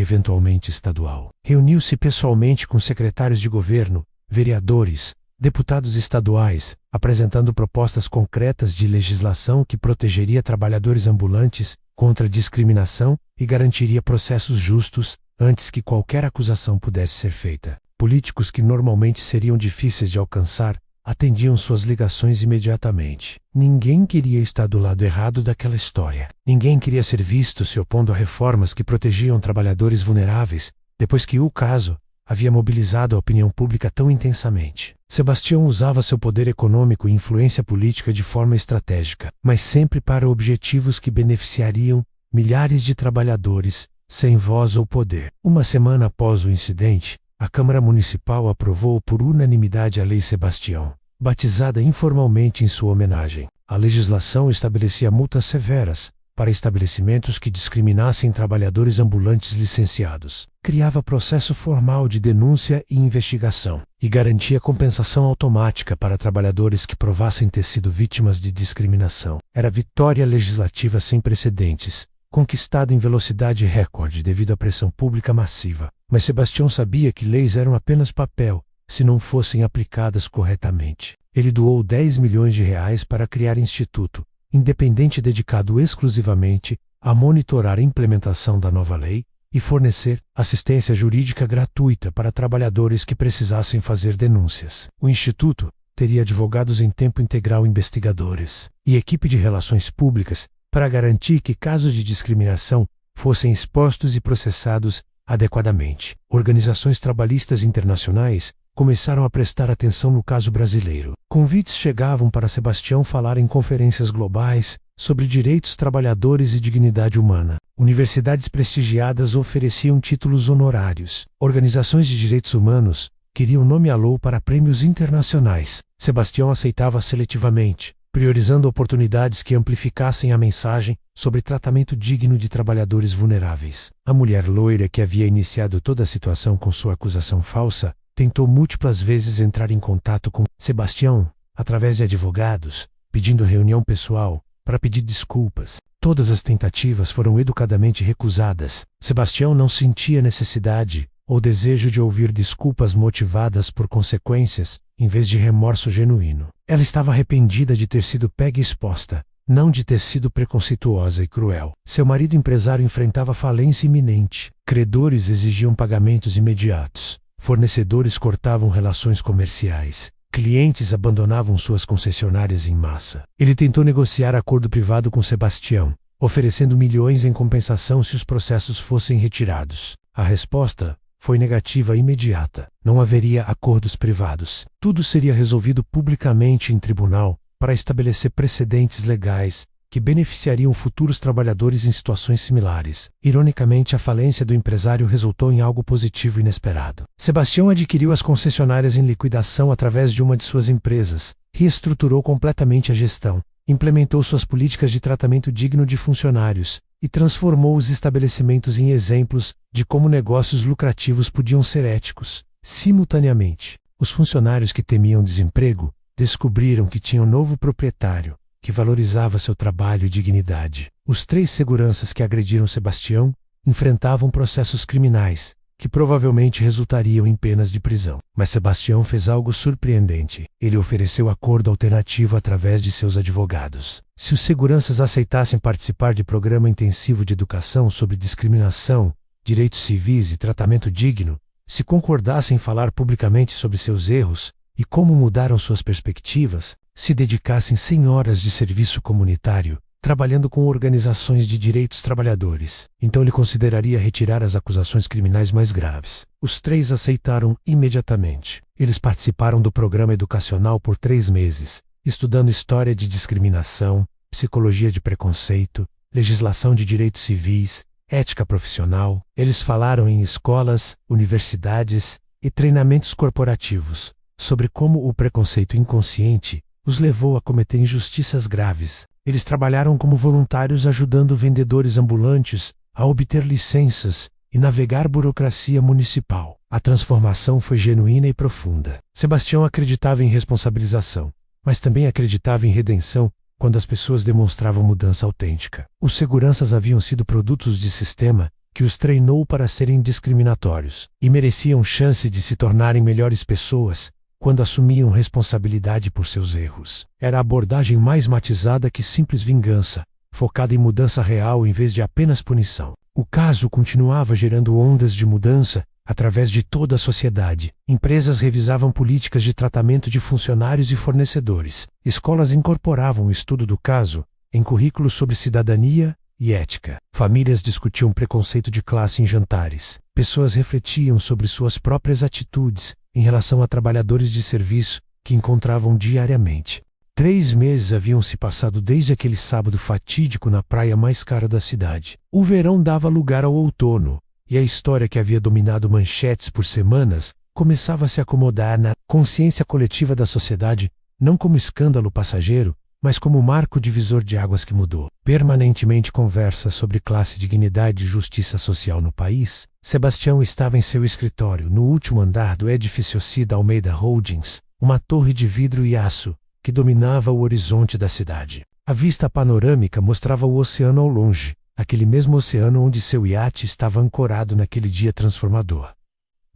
eventualmente estadual. Reuniu-se pessoalmente com secretários de governo vereadores, deputados estaduais, apresentando propostas concretas de legislação que protegeria trabalhadores ambulantes contra discriminação e garantiria processos justos antes que qualquer acusação pudesse ser feita. Políticos que normalmente seriam difíceis de alcançar atendiam suas ligações imediatamente. Ninguém queria estar do lado errado daquela história. Ninguém queria ser visto se opondo a reformas que protegiam trabalhadores vulneráveis, depois que o caso havia mobilizado a opinião pública tão intensamente. Sebastião usava seu poder econômico e influência política de forma estratégica, mas sempre para objetivos que beneficiariam milhares de trabalhadores, sem voz ou poder. Uma semana após o incidente, a Câmara Municipal aprovou por unanimidade a Lei Sebastião, batizada informalmente em sua homenagem. A legislação estabelecia multas severas para estabelecimentos que discriminassem trabalhadores ambulantes licenciados, criava processo formal de denúncia e investigação, e garantia compensação automática para trabalhadores que provassem ter sido vítimas de discriminação. Era vitória legislativa sem precedentes, conquistada em velocidade recorde devido à pressão pública massiva. Mas Sebastião sabia que leis eram apenas papel, se não fossem aplicadas corretamente. Ele doou 10 milhões de reais para criar instituto independente dedicado exclusivamente a monitorar a implementação da nova lei e fornecer assistência jurídica gratuita para trabalhadores que precisassem fazer denúncias. O instituto teria advogados em tempo integral, investigadores e equipe de relações públicas para garantir que casos de discriminação fossem expostos e processados adequadamente. Organizações trabalhistas internacionais começaram a prestar atenção no caso brasileiro. Convites chegavam para Sebastião falar em conferências globais sobre direitos trabalhadores e dignidade humana. Universidades prestigiadas ofereciam títulos honorários. Organizações de direitos humanos queriam nomeá-lo para prêmios internacionais. Sebastião aceitava seletivamente, priorizando oportunidades que amplificassem a mensagem sobre tratamento digno de trabalhadores vulneráveis. A mulher loira que havia iniciado toda a situação com sua acusação falsa tentou múltiplas vezes entrar em contato com Sebastião, através de advogados, pedindo reunião pessoal, para pedir desculpas. Todas as tentativas foram educadamente recusadas. Sebastião não sentia necessidade ou desejo de ouvir desculpas motivadas por consequências, em vez de remorso genuíno. Ela estava arrependida de ter sido pega e exposta, não de ter sido preconceituosa e cruel. Seu marido empresário enfrentava falência iminente. Credores exigiam pagamentos imediatos. Fornecedores cortavam relações comerciais. Clientes abandonavam suas concessionárias em massa. Ele tentou negociar acordo privado com Sebastião, oferecendo milhões em compensação se os processos fossem retirados. A resposta foi negativa imediata. Não haveria acordos privados. Tudo seria resolvido publicamente em tribunal para estabelecer precedentes legais que beneficiariam futuros trabalhadores em situações similares. Ironicamente, a falência do empresário resultou em algo positivo inesperado. Sebastião adquiriu as concessionárias em liquidação através de uma de suas empresas, reestruturou completamente a gestão, implementou suas políticas de tratamento digno de funcionários e transformou os estabelecimentos em exemplos de como negócios lucrativos podiam ser éticos. Simultaneamente, os funcionários que temiam desemprego descobriram que tinham um novo proprietário, que valorizava seu trabalho e dignidade. Os 3 seguranças que agrediram Sebastião enfrentavam processos criminais, que provavelmente resultariam em penas de prisão. Mas Sebastião fez algo surpreendente. Ele ofereceu acordo alternativo através de seus advogados. Se os seguranças aceitassem participar de programa intensivo de educação sobre discriminação, direitos civis e tratamento digno, se concordassem em falar publicamente sobre seus erros e como mudaram suas perspectivas, se dedicassem 100 horas de serviço comunitário, trabalhando com organizações de direitos trabalhadores, então ele consideraria retirar as acusações criminais mais graves. Os 3 aceitaram imediatamente. Eles participaram do programa educacional por 3 meses, estudando história de discriminação, psicologia de preconceito, legislação de direitos civis, ética profissional. Eles falaram em escolas, universidades e treinamentos corporativos sobre como o preconceito inconsciente os levou a cometer injustiças graves. Eles trabalharam como voluntários ajudando vendedores ambulantes a obter licenças e navegar burocracia municipal. A transformação foi genuína e profunda. Sebastião acreditava em responsabilização, mas também acreditava em redenção quando as pessoas demonstravam mudança autêntica. Os seguranças haviam sido produtos de sistema que os treinou para serem discriminatórios, e mereciam chance de se tornarem melhores pessoas quando assumiam responsabilidade por seus erros. Era a abordagem mais matizada que simples vingança, focada em mudança real em vez de apenas punição. O caso continuava gerando ondas de mudança através de toda a sociedade. Empresas revisavam políticas de tratamento de funcionários e fornecedores. Escolas incorporavam o estudo do caso em currículos sobre cidadania e ética. Famílias discutiam preconceito de classe em jantares. Pessoas refletiam sobre suas próprias atitudes em relação a trabalhadores de serviço que encontravam diariamente. 3 meses haviam se passado desde aquele sábado fatídico na praia mais cara da cidade. O verão dava lugar ao outono, e a história que havia dominado manchetes por semanas começava a se acomodar na consciência coletiva da sociedade, não como escândalo passageiro, mas como marco divisor de águas que mudou. Permanentemente conversa sobre classe, dignidade e justiça social no país, Sebastião estava em seu escritório, no último andar do edifício Cida Almeida Holdings, uma torre de vidro e aço que dominava o horizonte da cidade. A vista panorâmica mostrava o oceano ao longe, aquele mesmo oceano onde seu iate estava ancorado naquele dia transformador.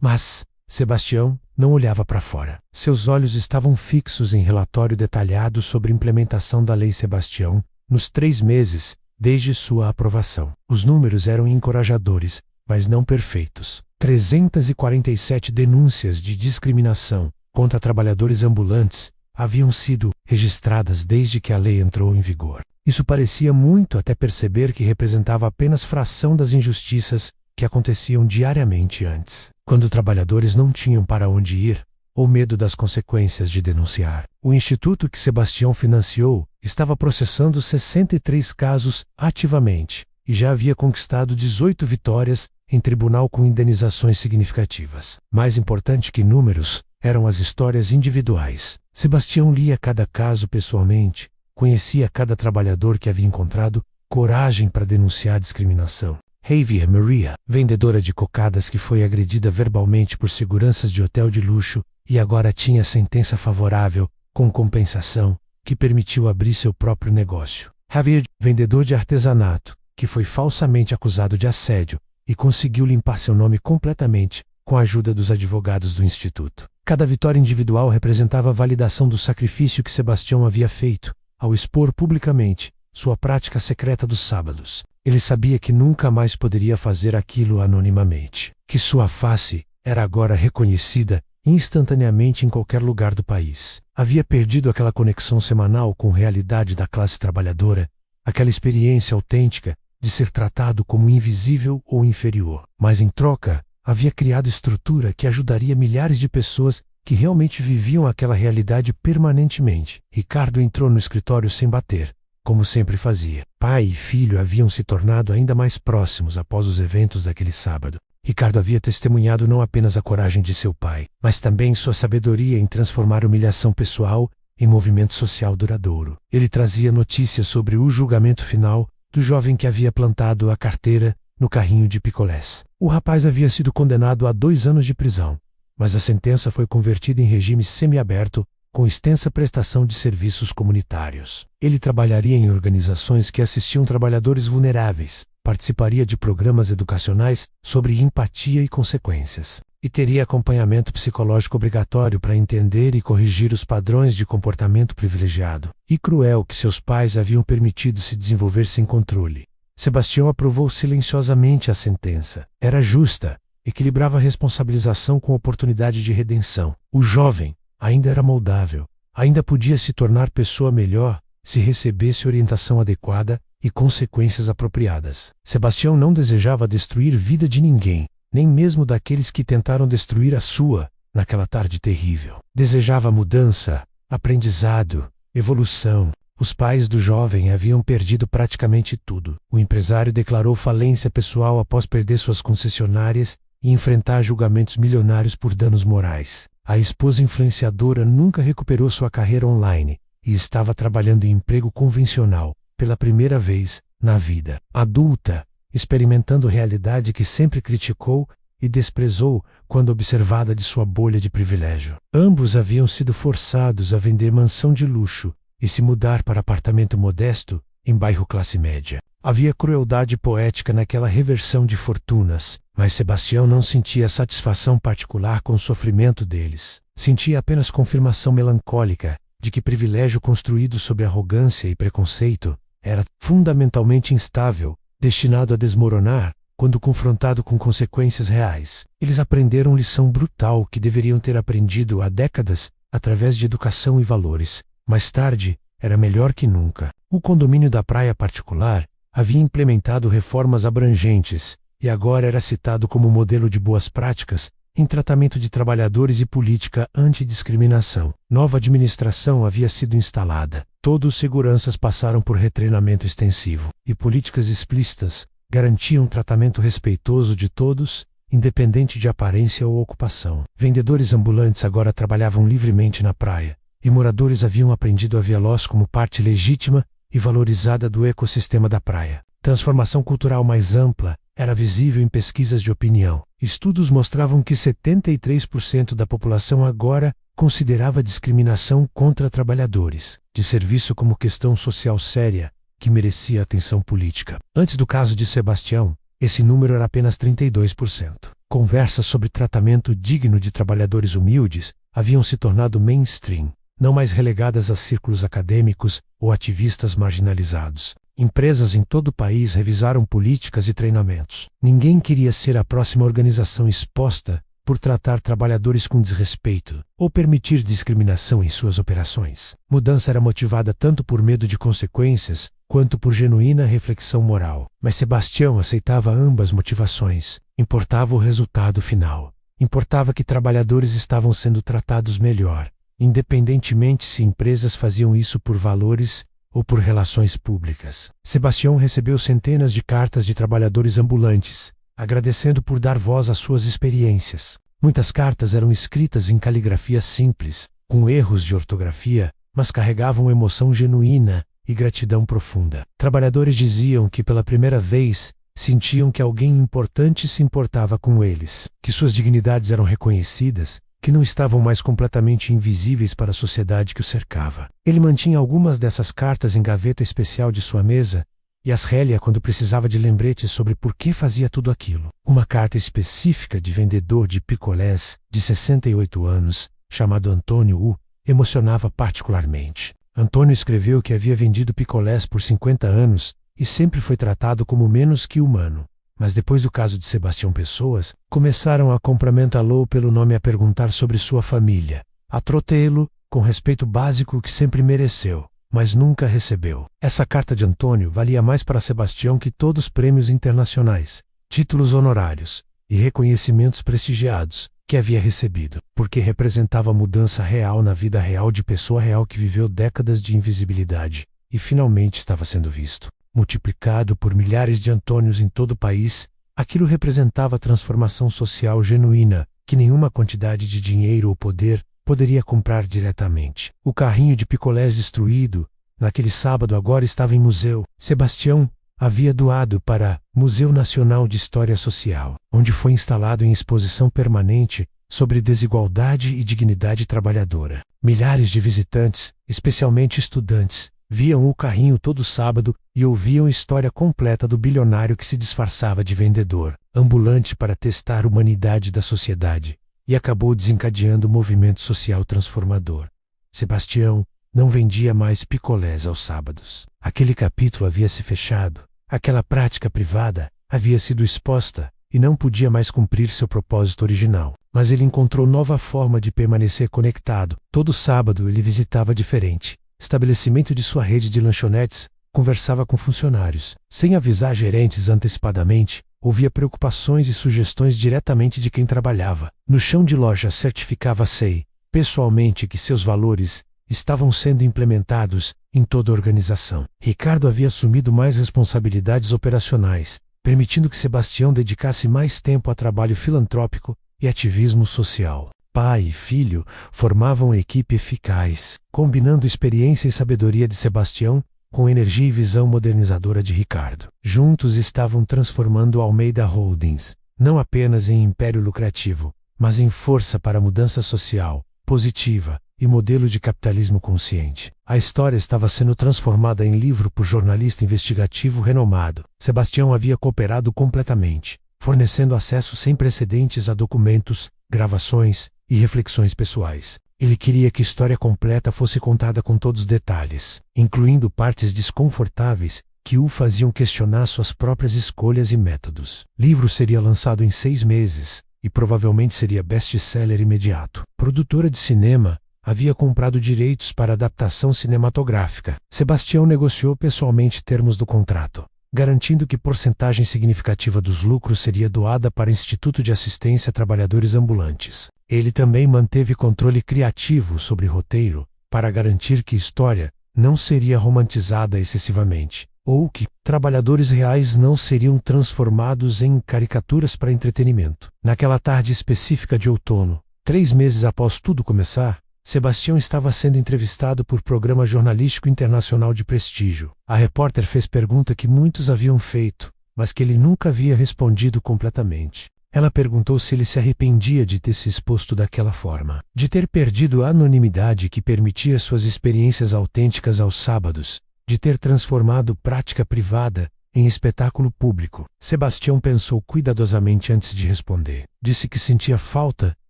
Mas Sebastião não olhava para fora. Seus olhos estavam fixos em relatório detalhado sobre a implementação da Lei Sebastião nos 3 meses desde sua aprovação. Os números eram encorajadores, mas não perfeitos. 347 denúncias de discriminação contra trabalhadores ambulantes haviam sido registradas desde que a lei entrou em vigor. Isso parecia muito até perceber que representava apenas fração das injustiças que aconteciam diariamente antes, quando trabalhadores não tinham para onde ir ou medo das consequências de denunciar. O instituto que Sebastião financiou estava processando 63 casos ativamente e já havia conquistado 18 vitórias em tribunal com indenizações significativas. Mais importante que números eram as histórias individuais. Sebastião lia cada caso pessoalmente, conhecia cada trabalhador que havia encontrado coragem para denunciar a discriminação. Javier Maria, vendedora de cocadas que foi agredida verbalmente por seguranças de hotel de luxo e agora tinha sentença favorável, com compensação, que permitiu abrir seu próprio negócio. Javier, vendedor de artesanato, que foi falsamente acusado de assédio e conseguiu limpar seu nome completamente com a ajuda dos advogados do instituto. Cada vitória individual representava a validação do sacrifício que Sebastião havia feito ao expor publicamente sua prática secreta dos sábados. Ele sabia que nunca mais poderia fazer aquilo anonimamente, que sua face era agora reconhecida instantaneamente em qualquer lugar do país. Havia perdido aquela conexão semanal com a realidade da classe trabalhadora, aquela experiência autêntica de ser tratado como invisível ou inferior. Mas em troca, havia criado estrutura que ajudaria milhares de pessoas que realmente viviam aquela realidade permanentemente. Ricardo entrou no escritório sem bater, como sempre fazia. Pai e filho haviam se tornado ainda mais próximos após os eventos daquele sábado. Ricardo havia testemunhado não apenas a coragem de seu pai, mas também sua sabedoria em transformar humilhação pessoal em movimento social duradouro. Ele trazia notícias sobre o julgamento final do jovem que havia plantado a carteira no carrinho de picolés. O rapaz havia sido condenado a 2 anos de prisão, mas a sentença foi convertida em regime semiaberto com extensa prestação de serviços comunitários. Ele trabalharia em organizações que assistiam trabalhadores vulneráveis, participaria de programas educacionais sobre empatia e consequências, e teria acompanhamento psicológico obrigatório para entender e corrigir os padrões de comportamento privilegiado e cruel que seus pais haviam permitido se desenvolver sem controle. Sebastião aprovou silenciosamente a sentença. Era justa, equilibrava a responsabilização com oportunidade de redenção. O jovem ainda era moldável, ainda podia se tornar pessoa melhor se recebesse orientação adequada e consequências apropriadas. Sebastião não desejava destruir vida de ninguém, nem mesmo daqueles que tentaram destruir a sua naquela tarde terrível. Desejava mudança, aprendizado, evolução. Os pais do jovem haviam perdido praticamente tudo. O empresário declarou falência pessoal após perder suas concessionárias e enfrentar julgamentos milionários por danos morais. A esposa influenciadora nunca recuperou sua carreira online e estava trabalhando em emprego convencional pela primeira vez na vida adulta, experimentando realidade que sempre criticou e desprezou quando observada de sua bolha de privilégio. Ambos haviam sido forçados a vender mansão de luxo e se mudar para apartamento modesto em bairro classe média. Havia crueldade poética naquela reversão de fortunas, mas Sebastião não sentia satisfação particular com o sofrimento deles. Sentia apenas confirmação melancólica de que privilégio construído sob arrogância e preconceito era fundamentalmente instável, destinado a desmoronar quando confrontado com consequências reais. Eles aprenderam lição brutal que deveriam ter aprendido há décadas através de educação e valores. Mais tarde, era melhor que nunca. O condomínio da praia particular havia implementado reformas abrangentes e agora era citado como modelo de boas práticas em tratamento de trabalhadores e política antidiscriminação. Nova administração havia sido instalada. Todos os seguranças passaram por retreinamento extensivo, e políticas explícitas garantiam tratamento respeitoso de todos, independente de aparência ou ocupação. Vendedores ambulantes agora trabalhavam livremente na praia, e moradores haviam aprendido a vê-los como parte legítima e valorizada do ecossistema da praia. Transformação cultural mais ampla era visível em pesquisas de opinião. Estudos mostravam que 73% da população agora considerava discriminação contra trabalhadores de serviço como questão social séria que merecia atenção política. Antes do caso de Sebastião, esse número era apenas 32%. Conversas sobre tratamento digno de trabalhadores humildes haviam se tornado mainstream, não mais relegadas a círculos acadêmicos ou ativistas marginalizados. Empresas em todo o país revisaram políticas e treinamentos. Ninguém queria ser a próxima organização exposta por tratar trabalhadores com desrespeito ou permitir discriminação em suas operações. Mudança era motivada tanto por medo de consequências quanto por genuína reflexão moral. Mas Sebastião aceitava ambas motivações. Importava o resultado final. Importava que trabalhadores estavam sendo tratados melhor, independentemente se empresas faziam isso por valores ou por relações públicas. Sebastião recebeu centenas de cartas de trabalhadores ambulantes, agradecendo por dar voz às suas experiências. Muitas cartas eram escritas em caligrafia simples, com erros de ortografia, mas carregavam emoção genuína e gratidão profunda. Trabalhadores diziam que pela primeira vez sentiam que alguém importante se importava com eles, que suas dignidades eram reconhecidas, que não estavam mais completamente invisíveis para a sociedade que o cercava. Ele mantinha algumas dessas cartas em gaveta especial de sua mesa e as relia quando precisava de lembretes sobre por que fazia tudo aquilo. Uma carta específica de vendedor de picolés de 68 anos, chamado Antônio U, emocionava particularmente. Antônio escreveu que havia vendido picolés por 50 anos e sempre foi tratado como menos que humano. Mas depois do caso de Sebastião Pessoas, começaram a cumprimentá-lo pelo nome e a perguntar sobre sua família, a tratá-lo com respeito básico que sempre mereceu, mas nunca recebeu. Essa carta de Antônio valia mais para Sebastião que todos os prêmios internacionais, títulos honorários e reconhecimentos prestigiados que havia recebido, porque representava mudança real na vida real de pessoa real que viveu décadas de invisibilidade e finalmente estava sendo visto. Multiplicado por milhares de Antônios em todo o país, aquilo representava transformação social genuína que nenhuma quantidade de dinheiro ou poder poderia comprar diretamente. O carrinho de picolés destruído, naquele sábado agora estava em museu. Sebastião havia doado para Museu Nacional de História Social, onde foi instalado em exposição permanente sobre desigualdade e dignidade trabalhadora. Milhares de visitantes, especialmente estudantes, viam o carrinho todo sábado e ouviam a história completa do bilionário que se disfarçava de vendedor ambulante para testar a humanidade da sociedade e acabou desencadeando um movimento social transformador. Sebastião não vendia mais picolés aos sábados. Aquele capítulo havia se fechado, aquela prática privada havia sido exposta e não podia mais cumprir seu propósito original. Mas ele encontrou nova forma de permanecer conectado. Todo sábado ele visitava diferente estabelecimento de sua rede de lanchonetes, conversava com funcionários. Sem avisar gerentes antecipadamente, ouvia preocupações e sugestões diretamente de quem trabalhava. No chão de loja certificava-se, pessoalmente, que seus valores estavam sendo implementados em toda a organização. Ricardo havia assumido mais responsabilidades operacionais, permitindo que Sebastião dedicasse mais tempo a trabalho filantrópico e ativismo social. Pai e filho formavam uma equipe eficaz, combinando experiência e sabedoria de Sebastião com energia e visão modernizadora de Ricardo. Juntos estavam transformando a Almeida Holdings, não apenas em império lucrativo, mas em força para a mudança social, positiva e modelo de capitalismo consciente. A história estava sendo transformada em livro por jornalista investigativo renomado. Sebastião havia cooperado completamente, fornecendo acesso sem precedentes a documentos, gravações e reflexões pessoais. Ele queria que a história completa fosse contada com todos os detalhes, incluindo partes desconfortáveis que o faziam questionar suas próprias escolhas e métodos. O livro seria lançado em 6 meses e provavelmente seria best-seller imediato. Produtora de cinema havia comprado direitos para adaptação cinematográfica. Sebastião negociou pessoalmente termos do contrato, garantindo que porcentagem significativa dos lucros seria doada para o Instituto de Assistência a Trabalhadores Ambulantes. Ele também manteve controle criativo sobre o roteiro para garantir que a história não seria romantizada excessivamente, ou que trabalhadores reais não seriam transformados em caricaturas para entretenimento. Naquela tarde específica de outono, 3 meses após tudo começar, Sebastião estava sendo entrevistado por programa jornalístico internacional de prestígio. A repórter fez pergunta que muitos haviam feito, mas que ele nunca havia respondido completamente. Ela perguntou se ele se arrependia de ter se exposto daquela forma, de ter perdido a anonimidade que permitia suas experiências autênticas aos sábados, de ter transformado prática privada em espetáculo público. Sebastião pensou cuidadosamente antes de responder. Disse que sentia falta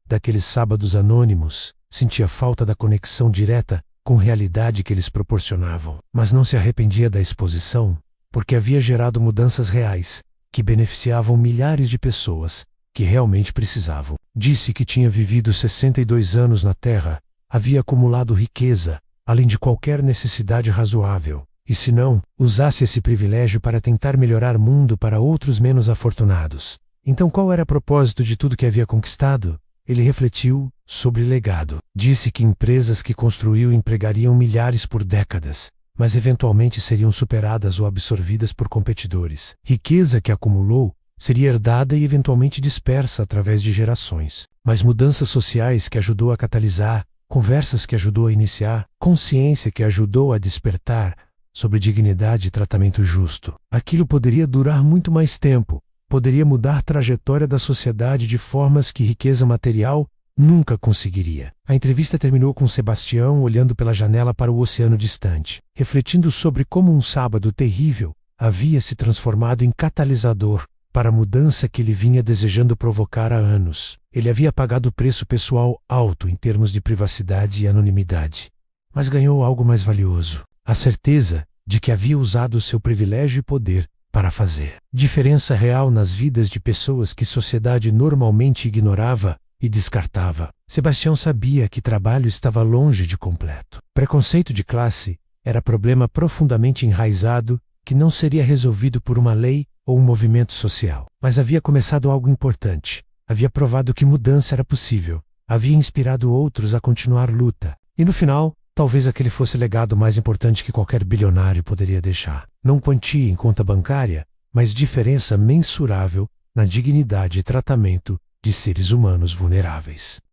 daqueles sábados anônimos, sentia falta da conexão direta com a realidade que eles proporcionavam, mas não se arrependia da exposição, porque havia gerado mudanças reais, que beneficiavam milhares de pessoas que realmente precisavam. Disse que tinha vivido 62 anos na Terra, havia acumulado riqueza, além de qualquer necessidade razoável, e se não, usasse esse privilégio para tentar melhorar o mundo para outros menos afortunados. Então qual era o propósito de tudo que havia conquistado? Ele refletiu sobre legado. Disse que empresas que construiu empregariam milhares por décadas, mas eventualmente seriam superadas ou absorvidas por competidores. Riqueza que acumulou seria herdada e eventualmente dispersa através de gerações. Mas mudanças sociais que ajudou a catalisar, conversas que ajudou a iniciar, consciência que ajudou a despertar sobre dignidade e tratamento justo. Aquilo poderia durar muito mais tempo, poderia mudar a trajetória da sociedade de formas que riqueza material nunca conseguiria. A entrevista terminou com Sebastião olhando pela janela para o oceano distante, refletindo sobre como um sábado terrível havia se transformado em catalisador para a mudança que ele vinha desejando provocar há anos. Ele havia pagado preço pessoal alto em termos de privacidade e anonimidade, mas ganhou algo mais valioso: a certeza de que havia usado seu privilégio e poder para fazer diferença real nas vidas de pessoas que a sociedade normalmente ignorava e descartava. Sebastião sabia que trabalho estava longe de completo. Preconceito de classe era problema profundamente enraizado que não seria resolvido por uma lei ou um movimento social. Mas havia começado algo importante. Havia provado que mudança era possível. Havia inspirado outros a continuar luta. E no final, talvez aquele fosse o legado mais importante que qualquer bilionário poderia deixar. Não quantia em conta bancária, mas diferença mensurável na dignidade e tratamento de seres humanos vulneráveis.